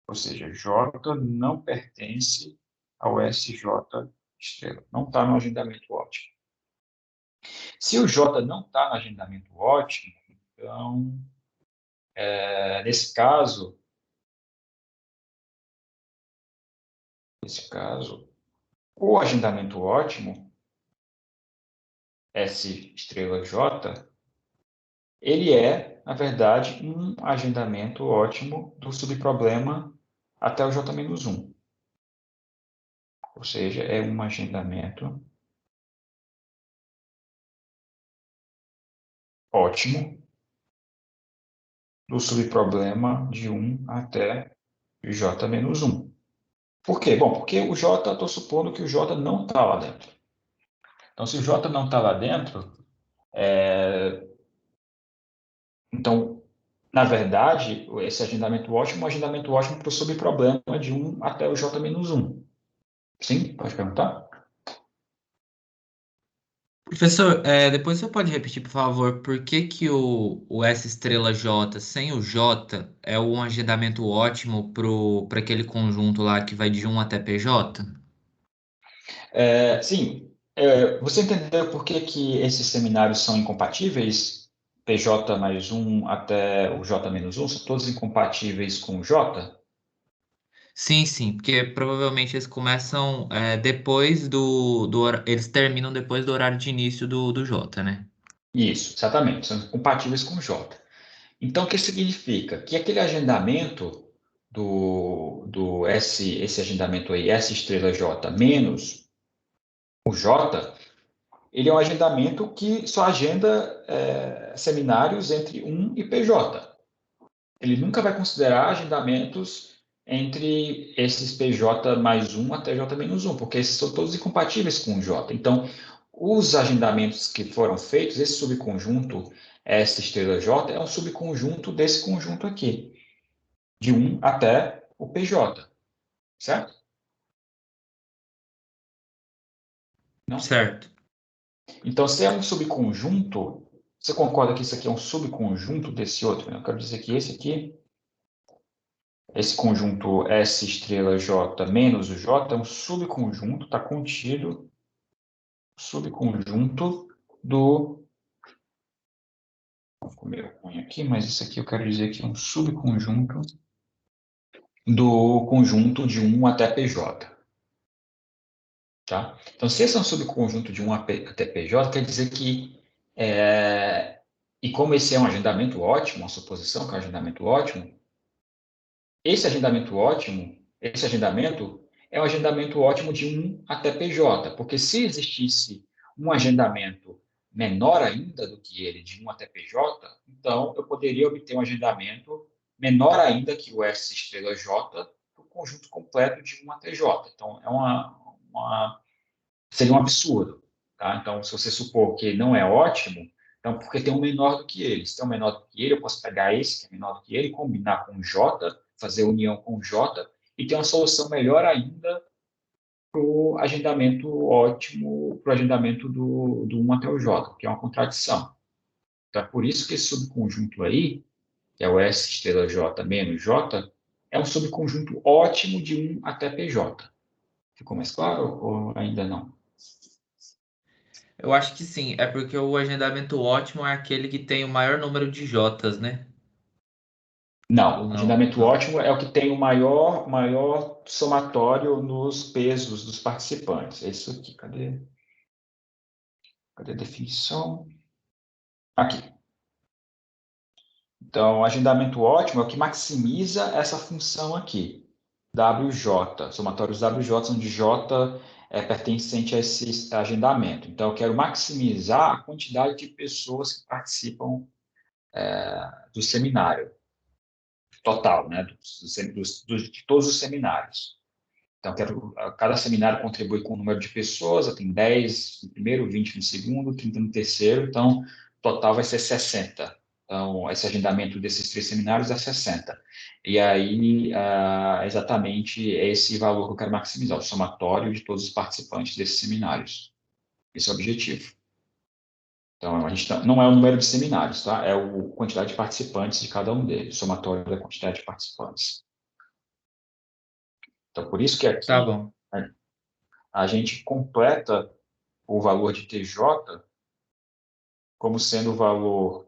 Ou seja, J não pertence ao SJ estrela, não está no agendamento ótimo. Se o J não está no agendamento ótimo, então, nesse caso, o agendamento ótimo, S estrela J, ele é, na verdade, um agendamento ótimo do subproblema até o J-1. Ou seja, é um agendamento ótimo do subproblema de 1 até J-1. Por quê? Bom, porque o J, estou supondo que o J não está lá dentro. Então, se o J não está lá dentro, então Na verdade, esse agendamento ótimo é um agendamento ótimo para o subproblema de 1 até o J-1. Sim? Pode perguntar? Professor, depois você pode repetir, por favor, por que que o S estrela J sem o J é um agendamento ótimo para aquele conjunto lá que vai de 1 até PJ? Sim. Você entendeu por que que esses seminários são incompatíveis? PJ mais 1 até o J-1 são todos incompatíveis com o J? Sim, sim, porque provavelmente eles começam depois eles terminam depois do horário de início do J, né? Isso, exatamente, são compatíveis com o J. Então, o que significa? Que aquele agendamento do S, esse agendamento aí, S estrela J menos o J, ele é um agendamento que só agenda seminários entre 1 e PJ. Ele nunca vai considerar agendamentos entre esses PJ mais 1 até J menos 1, porque esses são todos incompatíveis com o J. Então, os agendamentos que foram feitos, esse subconjunto S estrela J é um subconjunto desse conjunto aqui, de 1 até o PJ, certo? Não? Certo. Então, se é um subconjunto, você concorda que isso aqui é um subconjunto desse outro? Eu quero dizer que esse aqui, esse conjunto S estrela J menos o J é um subconjunto, está contido, subconjunto do... Ficou meio ruim aqui, mas isso aqui eu quero dizer que é um subconjunto do conjunto de 1 até PJ. Tá? Então, se esse é um subconjunto de 1 até PJ, quer dizer que... e como esse é um agendamento ótimo, uma suposição que é um agendamento ótimo, esse agendamento é um agendamento ótimo de 1 até PJ, porque se existisse um agendamento menor ainda do que ele, de 1 até PJ, então eu poderia obter um agendamento menor ainda que o S estrela J do conjunto completo de 1 até J. Então, seria um absurdo. Tá? Então, se você supor que não é ótimo, então, porque tem um menor do que ele. Se tem um menor do que ele, eu posso pegar esse, que é menor do que ele, combinar com o J, fazer união com o J, e ter uma solução melhor ainda para o agendamento ótimo, para o agendamento do 1 até o J, que é uma contradição. Então, é por isso que esse subconjunto aí, que é o S estrela J menos J, é um subconjunto ótimo de 1 até PJ. Ficou mais claro ou ainda não? Eu acho que sim, é porque o agendamento ótimo é aquele que tem o maior número de Js, né? Ou Não, não? agendamento ótimo é o que tem o maior somatório nos pesos dos participantes. É isso aqui, cadê a definição? Aqui. Então, agendamento ótimo é o que maximiza essa função aqui, WJ, somatórios WJ, onde J é pertencente a esse agendamento. Então, eu quero maximizar a quantidade de pessoas que participam do seminário total, né, de todos os seminários. Então, cada seminário contribui com um número de pessoas, tem 10 no primeiro, 20 no segundo, 30 no terceiro, então, o total vai ser 60. Então, esse agendamento desses 3 seminários é 60. E aí, exatamente esse valor que eu quero maximizar, o somatório de todos os participantes desses seminários. Esse é o objetivo. Então, a gente não é o número de seminários, tá? É a quantidade de participantes de cada um deles, o somatório da quantidade de participantes. Então, por isso que Tá aqui bom. a gente completa o valor de TJ como sendo o valor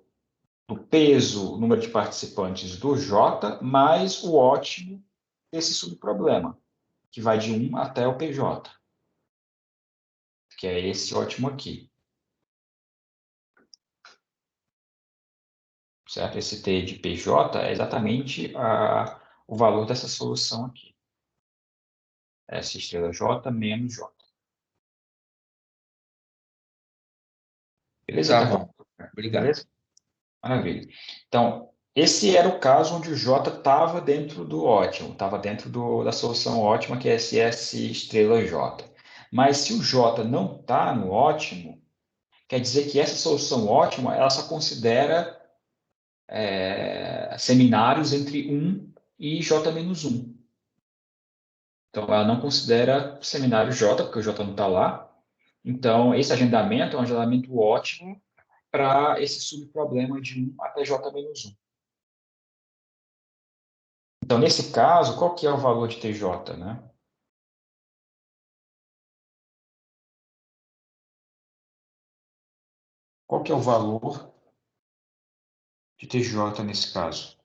do peso, o número de participantes do J, mais o ótimo desse subproblema, que vai de 1 até o PJ, que é esse ótimo aqui. Certo? Esse T de PJ é exatamente o valor dessa solução aqui. S estrela J menos J. Beleza? Tá Até bom. agora? Obrigado. Beleza? Maravilha. Então, esse era o caso onde o J estava dentro do ótimo, estava dentro da solução ótima, que é esse S estrela J. Mas se o J não está no ótimo, quer dizer que essa solução ótima ela só considera seminários entre 1 e J-1. Então, ela não considera seminário J, porque o J não está lá. Então, esse agendamento é um agendamento ótimo para esse subproblema de 1 até J-1. Então, nesse caso, qual que é o valor de TJ, né? Qual que é o valor de TJ nesse caso?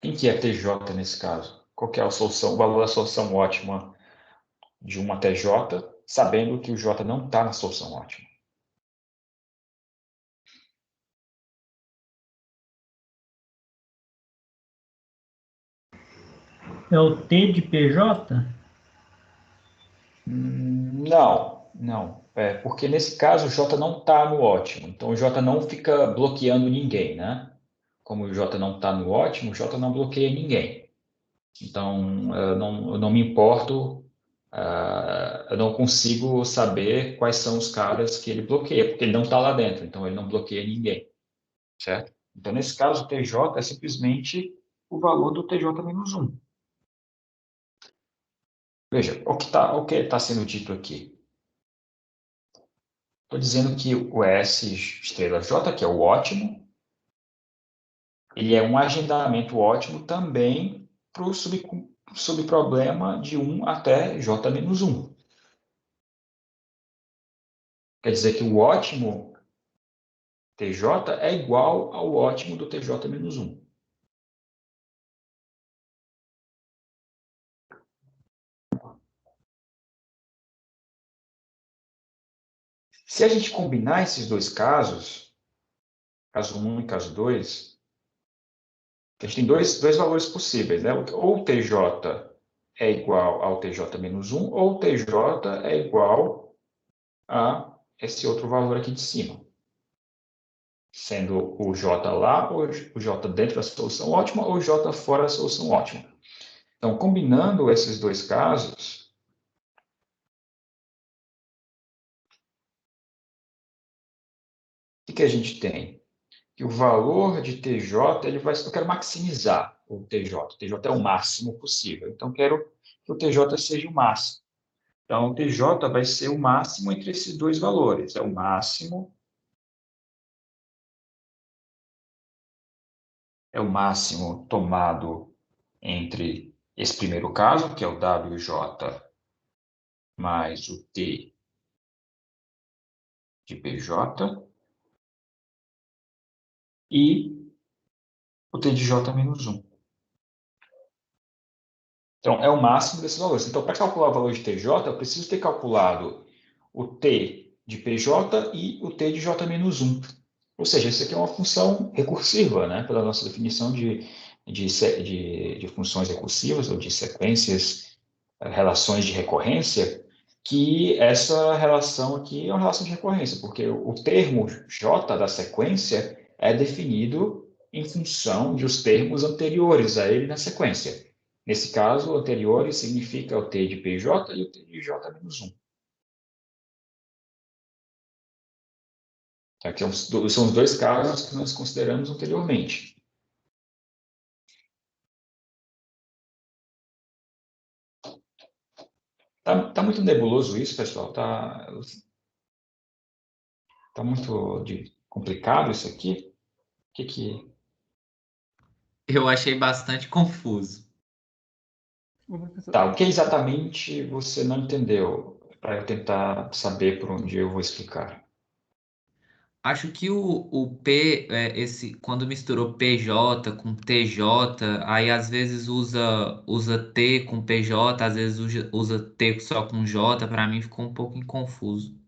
Quem que é TJ nesse caso? Qual que é a solução, o valor da solução ótima de 1 até J, sabendo que o J não está na solução ótima? É o T de PJ? Não. Porque nesse caso o J não está no ótimo. Então o J não fica bloqueando ninguém, né? Como o J não está no ótimo, o J não bloqueia ninguém. Então eu não me importo, eu não consigo saber quais são os caras que ele bloqueia, porque ele não está lá dentro, então ele não bloqueia ninguém, certo? Então nesse caso o TJ é simplesmente o valor do TJ-1. Veja, o que está sendo dito aqui? Estou dizendo que o S estrela J, que é o ótimo, ele é um agendamento ótimo também para o subproblema de 1 até J-1. Quer dizer que o ótimo TJ é igual ao ótimo do TJ-1. Se a gente combinar esses dois casos, caso 1 e caso 2, a gente tem dois valores possíveis, né? Ou o TJ é igual ao TJ-1, ou o TJ é igual a esse outro valor aqui de cima. Sendo o J lá, ou o J dentro da solução ótima, ou o J fora da solução ótima. Então, combinando esses dois casos, o que a gente tem? Que o valor de TJ, eu quero maximizar o TJ. O TJ é o máximo possível. Então, quero que o TJ seja o máximo. Então, o TJ vai ser o máximo entre esses dois valores. É o máximo tomado entre esse primeiro caso, que é o WJ mais o T de PJ, e o T de J menos 1. Então, é o máximo desses valores. Então, para calcular o valor de TJ, eu preciso ter calculado o T de PJ e o T de J menos 1. Ou seja, isso aqui é uma função recursiva, né? Pela nossa definição de funções recursivas ou de sequências, relações de recorrência, que essa relação aqui é uma relação de recorrência, porque o termo J da sequência é definido em função de os termos anteriores a ele na sequência. Nesse caso, anteriores significa o T de PJ e o T de J menos 1. Aqui são os dois casos que nós consideramos anteriormente. Tá muito nebuloso isso, pessoal? Tá muito complicado isso aqui? Que... Eu achei bastante confuso. Tá, o que exatamente você não entendeu? Para eu tentar saber por onde eu vou explicar. Acho que o P, quando misturou PJ com TJ, aí às vezes usa T com PJ, às vezes usa T só com J, para mim ficou um pouco confuso.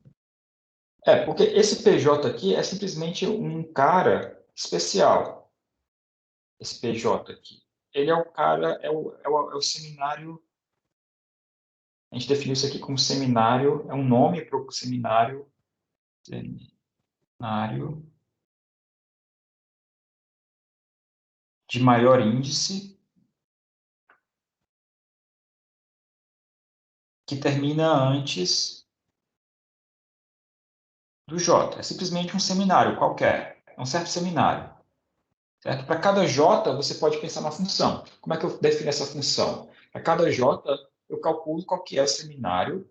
Porque esse PJ aqui é simplesmente um cara especial. Esse PJ aqui. Ele é o cara, é o seminário. A gente definiu isso aqui como seminário, é um nome para o seminário de maior índice que termina antes do J. É simplesmente um seminário qualquer, é um certo seminário. Certo? Para cada J, você pode pensar na função. Como é que eu defino essa função? Para cada J, eu calculo qual que é o seminário,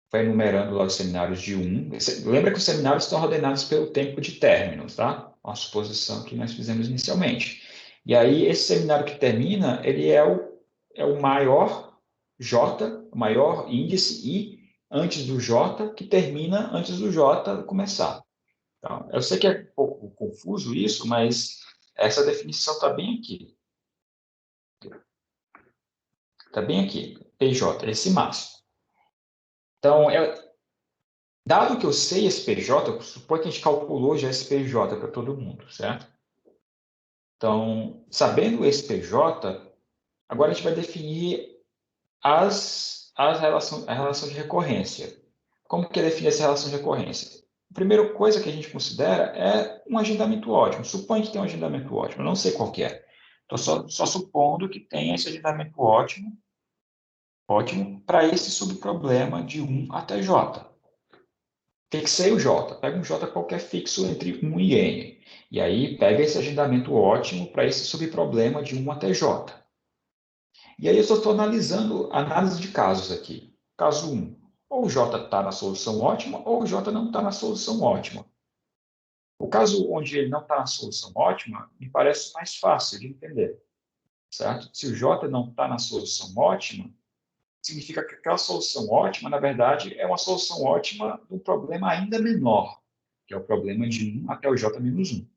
vai enumerando lá os seminários de 1. Lembra que os seminários estão ordenados pelo tempo de términos, tá? Uma suposição que nós fizemos inicialmente. E aí, esse seminário que termina, ele é o maior J, o maior índice I antes do J, que termina antes do J começar. Então, eu sei que é um pouco confuso isso, mas essa definição está bem aqui. Está bem aqui, PJ, esse máximo. Então, dado que eu sei esse PJ, supõe que a gente calculou já esse PJ para todo mundo, certo? Então, sabendo esse PJ, agora a gente vai definir a relação de recorrência. Como que define essa relação de recorrência? A primeira coisa que a gente considera é um agendamento ótimo. Suponha que tem um agendamento ótimo, eu não sei qual que é. Estou só supondo que tem esse agendamento ótimo para esse subproblema de 1 até J. Fixei o J, pega um J qualquer fixo entre 1 e N. E aí pega esse agendamento ótimo para esse subproblema de 1 até J. E aí eu só estou analisando análise de casos aqui. Caso 1, ou o J está na solução ótima, ou o J não está na solução ótima. O caso onde ele não está na solução ótima, me parece mais fácil de entender. Certo? Se o J não está na solução ótima, significa que aquela solução ótima, na verdade, é uma solução ótima de um problema ainda menor, que é o problema de 1 até o J menos 1.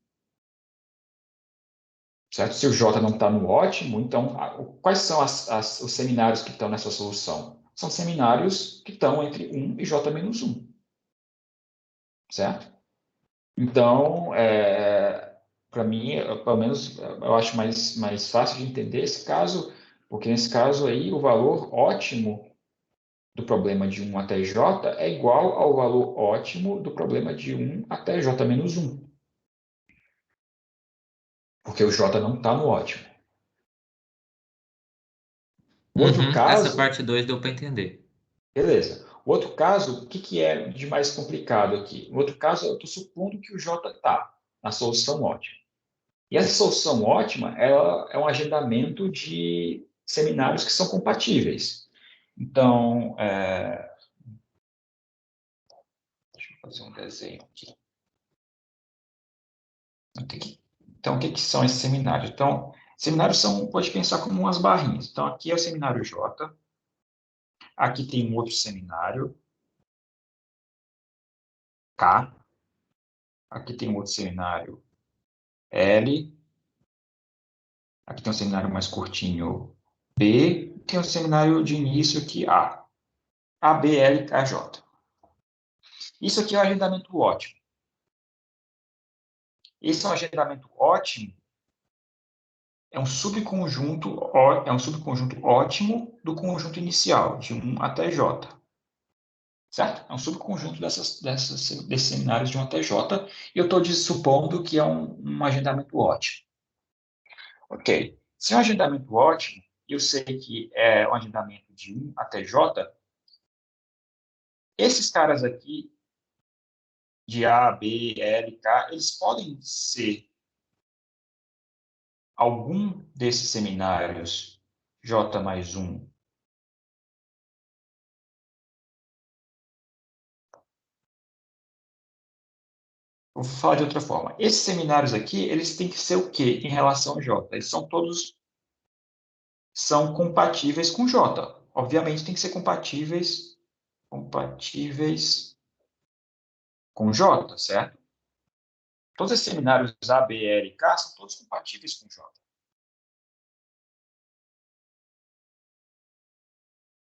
Certo? Se o J não está no ótimo, então, quais são os seminários que estão nessa solução? São seminários que estão entre 1 e J menos 1. Certo? Então, para mim, pelo menos, eu acho mais fácil de entender esse caso, porque nesse caso aí, o valor ótimo do problema de 1 até J é igual ao valor ótimo do problema de 1 até J menos 1. Porque o J não está no ótimo. O outro caso... Essa parte 2 deu para entender. Beleza. O outro caso, o que é de mais complicado aqui? O outro caso, eu estou supondo que o J está na solução ótima. E essa solução ótima, ela é um agendamento de seminários que são compatíveis. Então, deixa eu fazer um desenho aqui. Então, o que são esses seminários? Então, seminários pode pensar como umas barrinhas. Então, aqui é o seminário J. Aqui tem um outro seminário, K. Aqui tem um outro seminário, L. Aqui tem um seminário mais curtinho, B. Tem um seminário de início aqui, A. A, B, L, K, J. Isso aqui é um agendamento ótimo. Esse é um agendamento ótimo, é um subconjunto ótimo do conjunto inicial, de 1 até J. Certo? É um subconjunto desses seminários de 1 até J, e eu estou supondo que é um agendamento ótimo. Ok. Se é um agendamento ótimo, eu sei que é um agendamento de 1 até J, esses caras aqui, de A, B, L, K, eles podem ser algum desses seminários J mais 1. Vou falar de outra forma. Esses seminários aqui, eles têm que ser o quê em relação a J? Eles são compatíveis com J. Obviamente, tem que ser compatíveis com J, certo? Todos esses seminários A, B, L e K são todos compatíveis com J.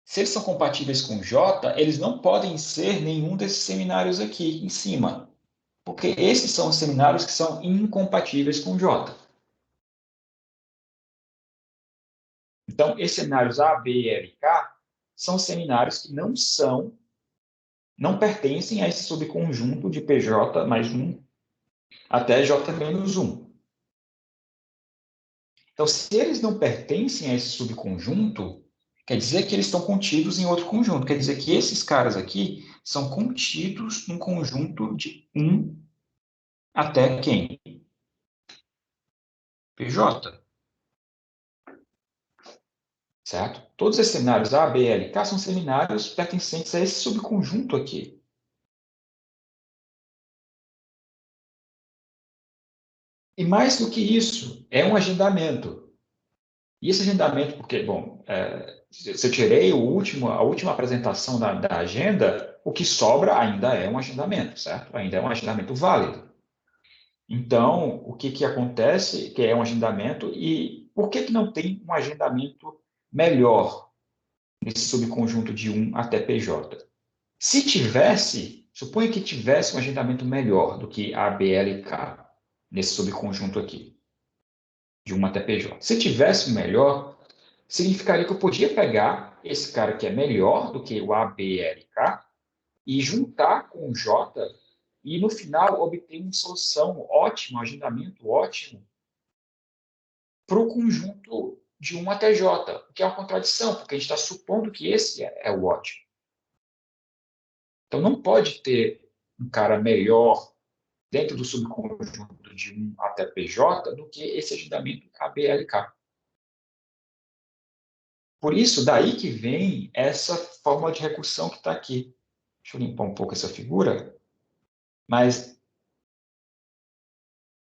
Se eles são compatíveis com J, eles não podem ser nenhum desses seminários aqui em cima, porque esses são os seminários que são incompatíveis com J. Então, esses seminários A, B, L e K são seminários que não pertencem a esse subconjunto de PJ mais 1 até J menos 1. Então, se eles não pertencem a esse subconjunto, Quer dizer que eles estão contidos em outro conjunto. Quer dizer que esses caras aqui são contidos num conjunto de 1 até quem? PJ. Certo? Todos esses seminários A, B, L, K são seminários pertencentes a esse subconjunto aqui. E mais do que isso, é um agendamento. E esse agendamento, porque, bom, se eu tirei a última apresentação da agenda, o que sobra ainda é um agendamento, certo? Ainda é um agendamento válido. Então, o que acontece, que é um agendamento, e por que não tem um agendamento melhor nesse subconjunto de 1 até PJ? Se tivesse, suponha que tivesse um agendamento melhor do que A, B, L e K, nesse subconjunto aqui, de 1 até PJ. Se tivesse um melhor, significaria que eu podia pegar esse cara que é melhor do que o A, B, L e K e juntar com o J e, no final, obter uma solução ótima, um agendamento ótimo para o conjunto de 1 até J, o que é uma contradição, porque a gente está supondo que esse é o ótimo. Então, não pode ter um cara melhor dentro do subconjunto de 1 até PJ do que esse agendamento ABLK. Por isso, daí que vem essa fórmula de recursão que está aqui. Deixa eu limpar um pouco essa figura. Mas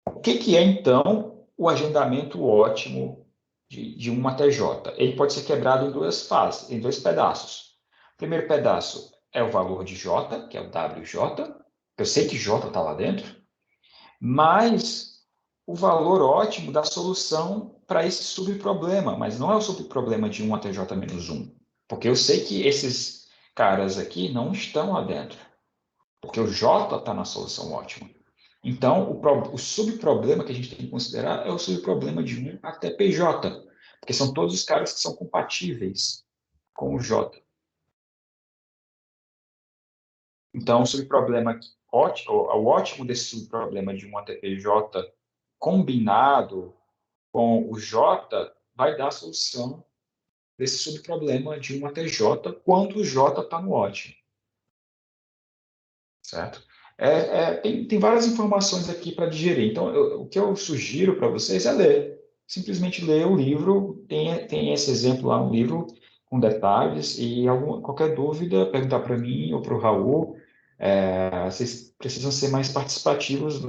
o que é, então, o agendamento ótimo de 1 até J? Ele pode ser quebrado em duas fases, em dois pedaços. O primeiro pedaço é o valor de J, que é o WJ. Eu sei que J está lá dentro. Mais o valor ótimo da solução para esse subproblema, mas não é o subproblema de 1 até j menos 1, porque eu sei que esses caras aqui não estão lá dentro, porque o j está na solução ótima. Então, o subproblema que a gente tem que considerar é o subproblema de 1 até pj, porque são todos os caras que são compatíveis com o j. Então, o subproblema ótimo, o ótimo desse subproblema de 1 até pj combinado com o J vai dar a solução desse subproblema de 1 até J quando o J está no ótimo. Certo? Tem várias informações aqui para digerir. Então, o que eu sugiro para vocês é ler. Simplesmente ler o livro. Tem esse exemplo lá no livro com detalhes. E qualquer dúvida, perguntar para mim ou para o Raul. Vocês precisam ser mais participativos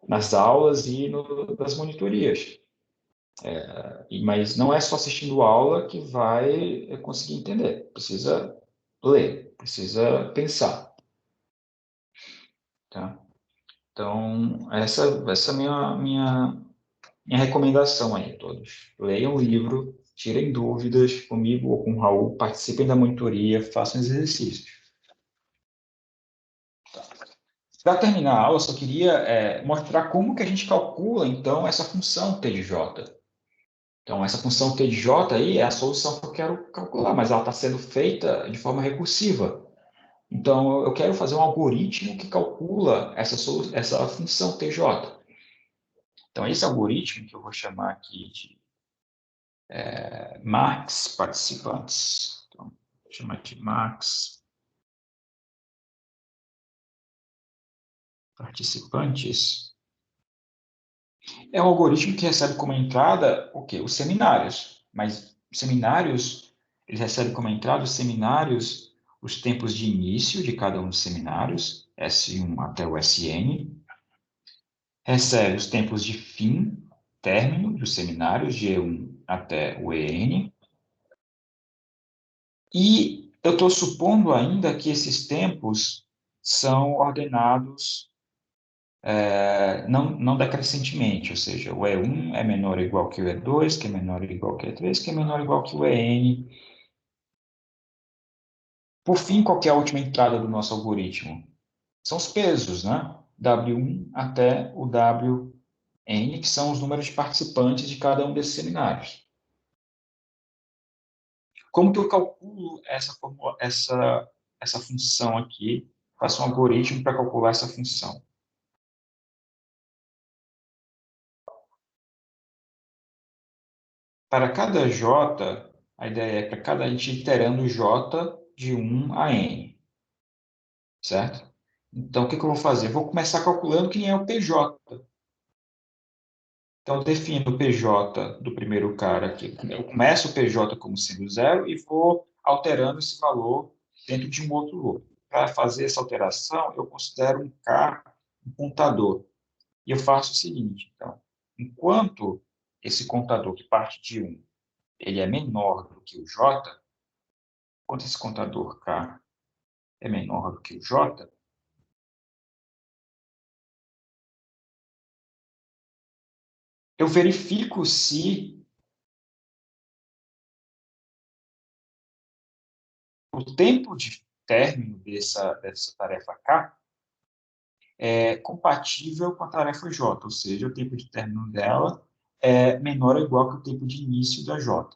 nas aulas e nas monitorias. Mas não é só assistindo aula que vai conseguir entender. Precisa ler, precisa pensar. Tá? Então, essa é a minha recomendação aí a todos. Leiam o livro, tirem dúvidas comigo ou com o Raul, participem da monitoria, façam exercícios. Para terminar a aula, eu só queria mostrar como que a gente calcula, então, essa função t de j. Então, essa função t de j aí é a solução que eu quero calcular, mas ela está sendo feita de forma recursiva. Então, eu quero fazer um algoritmo que calcula essa função tj. Então, esse algoritmo, que eu vou chamar aqui de max participantes. Então, vou chamar de max participantes. É um algoritmo que recebe como entrada o quê? Os seminários. Mas os seminários, eles recebem como entrada os seminários, os tempos de início de cada um dos seminários, S1 até o SN. Recebe os tempos de fim, término dos seminários, de E1 até o EN. E eu estou supondo ainda que esses tempos são ordenados não decrescentemente, ou seja, o E1 é menor ou igual que o E2, que é menor ou igual que o E3, que é menor ou igual que o EN. Por fim, qual que é a última entrada do nosso algoritmo? São os pesos, né? W1 até o WN, que são os números de participantes de cada um desses seminários. Como que eu calculo essa função aqui? Faço um algoritmo para calcular essa função. Para cada J, A ideia é para cada gente iterando J de 1 a N. Certo? Então, o que eu vou fazer? Eu vou começar calculando quem é o PJ. Então, eu defino o PJ do primeiro cara aqui. Eu começo o PJ como sendo 0 e vou alterando esse valor dentro de um outro loop. Para fazer essa alteração, eu considero um K um contador. E eu faço o seguinte, então, enquanto esse contador que parte de 1, ele é menor do que o J, enquanto esse contador K é menor do que o J, eu verifico se o tempo de término dessa tarefa K é compatível com a tarefa J, ou seja, o tempo de término dela é menor ou igual que o tempo de início da J.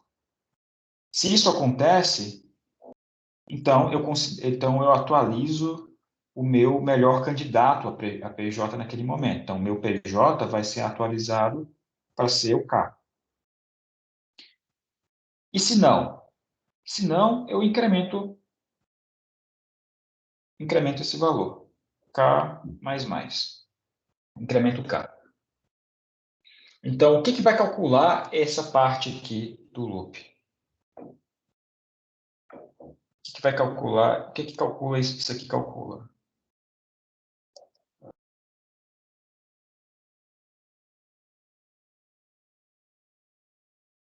Se isso acontece, então eu atualizo o meu melhor candidato a PJ naquele momento. Então, o meu PJ vai ser atualizado para ser o K. E se não? Se não, eu incremento esse valor. K mais mais. Incremento K. Então, o que vai calcular essa parte aqui do loop? O que vai calcular? O que calcula isso aqui calcula?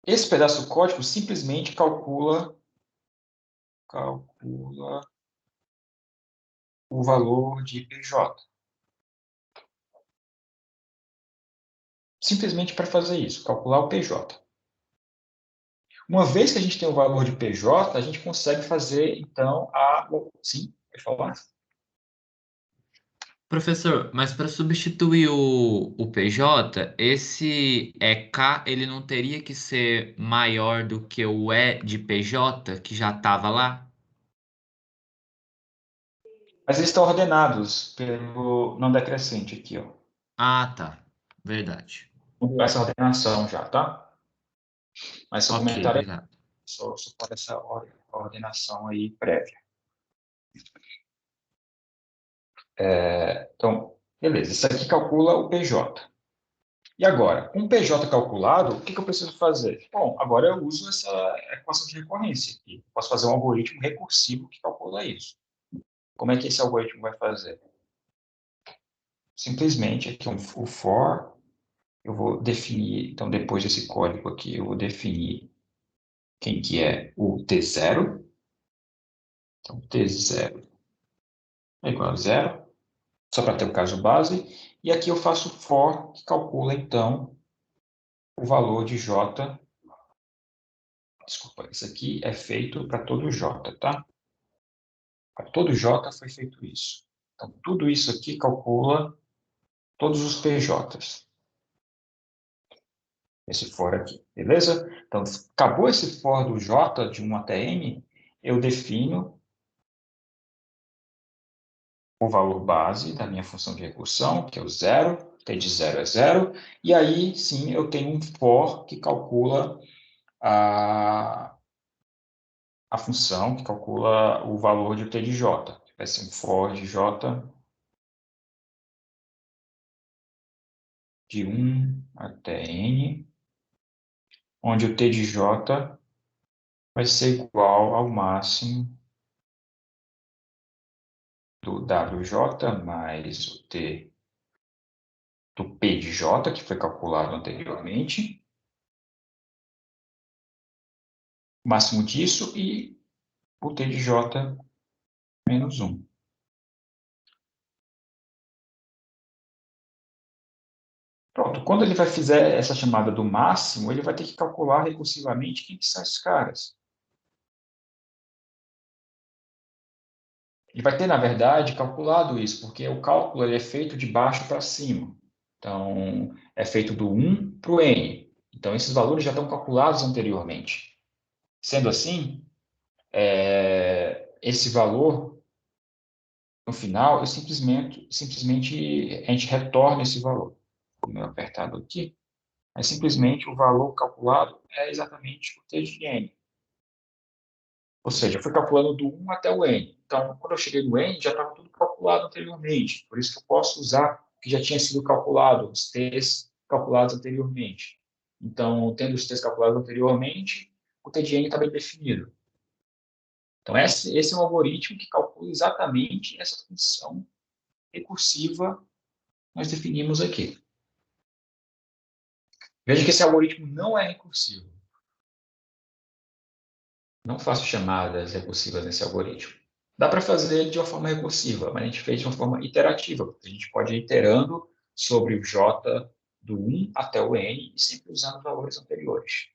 Esse pedaço do código simplesmente calcula o valor de PJ. Simplesmente para fazer isso, calcular o PJ. Uma vez que a gente tem o valor de PJ, a gente consegue fazer, então, Sim, pode falar? Professor, mas para substituir o PJ, esse EK ele não teria que ser maior do que o E de PJ que já estava lá? Mas eles estão ordenados pelo não decrescente aqui, ó. Ah, tá. Verdade. Essa ordenação já, tá? Mas seu Ok, comentário é obrigado. só para essa ordenação aí prévia. Então, beleza. Isso aqui calcula o PJ. E agora, com o PJ calculado, o que eu preciso fazer? Bom, agora eu uso essa equação de recorrência aqui. Posso fazer um algoritmo recursivo que calcula isso. Como é que esse algoritmo vai fazer? Simplesmente aqui o for, eu vou definir, então depois desse código aqui, eu vou definir quem que é o T0. Então, T0 é igual a 0, só para ter o caso base. E aqui eu faço for, que calcula, então, o valor de J. Desculpa, isso aqui é feito para todo J, tá? Para todo J foi feito isso. Então, tudo isso aqui calcula todos os PJs. Esse for aqui, beleza? Então, acabou esse for do J de 1 até N, eu defino o valor base da minha função de recursão, que é o 0, t de 0 é 0, e aí, sim, eu tenho um for que calcula a função, que calcula o valor de t de j. Vai ser um for de j de 1 até n, onde o t de j vai ser igual ao máximo do wj mais o t do p de j, que foi calculado anteriormente, o máximo disso e o t de j menos 1. Pronto, quando ele vai fizer essa chamada do máximo, ele vai ter que calcular recursivamente quem que são esses caras. Ele vai ter, na verdade, calculado isso, porque o cálculo ele é feito de baixo para cima. Então, é feito do 1 para o n. Então, esses valores já estão calculados anteriormente. Sendo assim, esse valor, no final, simplesmente a gente retorna esse valor. Como eu apertado aqui, mas simplesmente o valor calculado é exatamente o t de n. Ou seja, eu fui calculando do 1 até o n. Então, quando eu cheguei no n, já estava tudo calculado anteriormente. Por isso que eu posso usar o que já tinha sido calculado, os t's calculados anteriormente. Então, tendo os t's calculados anteriormente, o t de n está bem definido. Então, esse é um algoritmo que calcula exatamente essa função recursiva que nós definimos aqui. Veja que esse algoritmo não é recursivo. Não faço chamadas recursivas nesse algoritmo. Dá para fazer ele de uma forma recursiva, mas a gente fez de uma forma iterativa, porque a gente pode ir iterando sobre o j do 1 até o n e sempre usando os valores anteriores,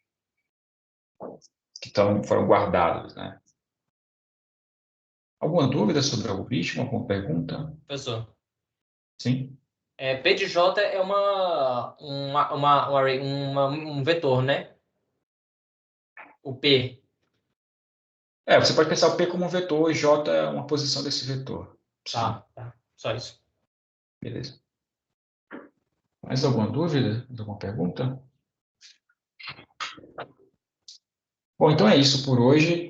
que foram guardados, né? Alguma dúvida sobre o algoritmo? Alguma pergunta? Professor, Sim? P de J é um vetor, né? O P. Você pode pensar o P como um vetor e J é uma posição desse vetor. Sim. Tá. Só isso. Beleza. Mais alguma dúvida? Mais alguma pergunta? Bom, então é isso por hoje.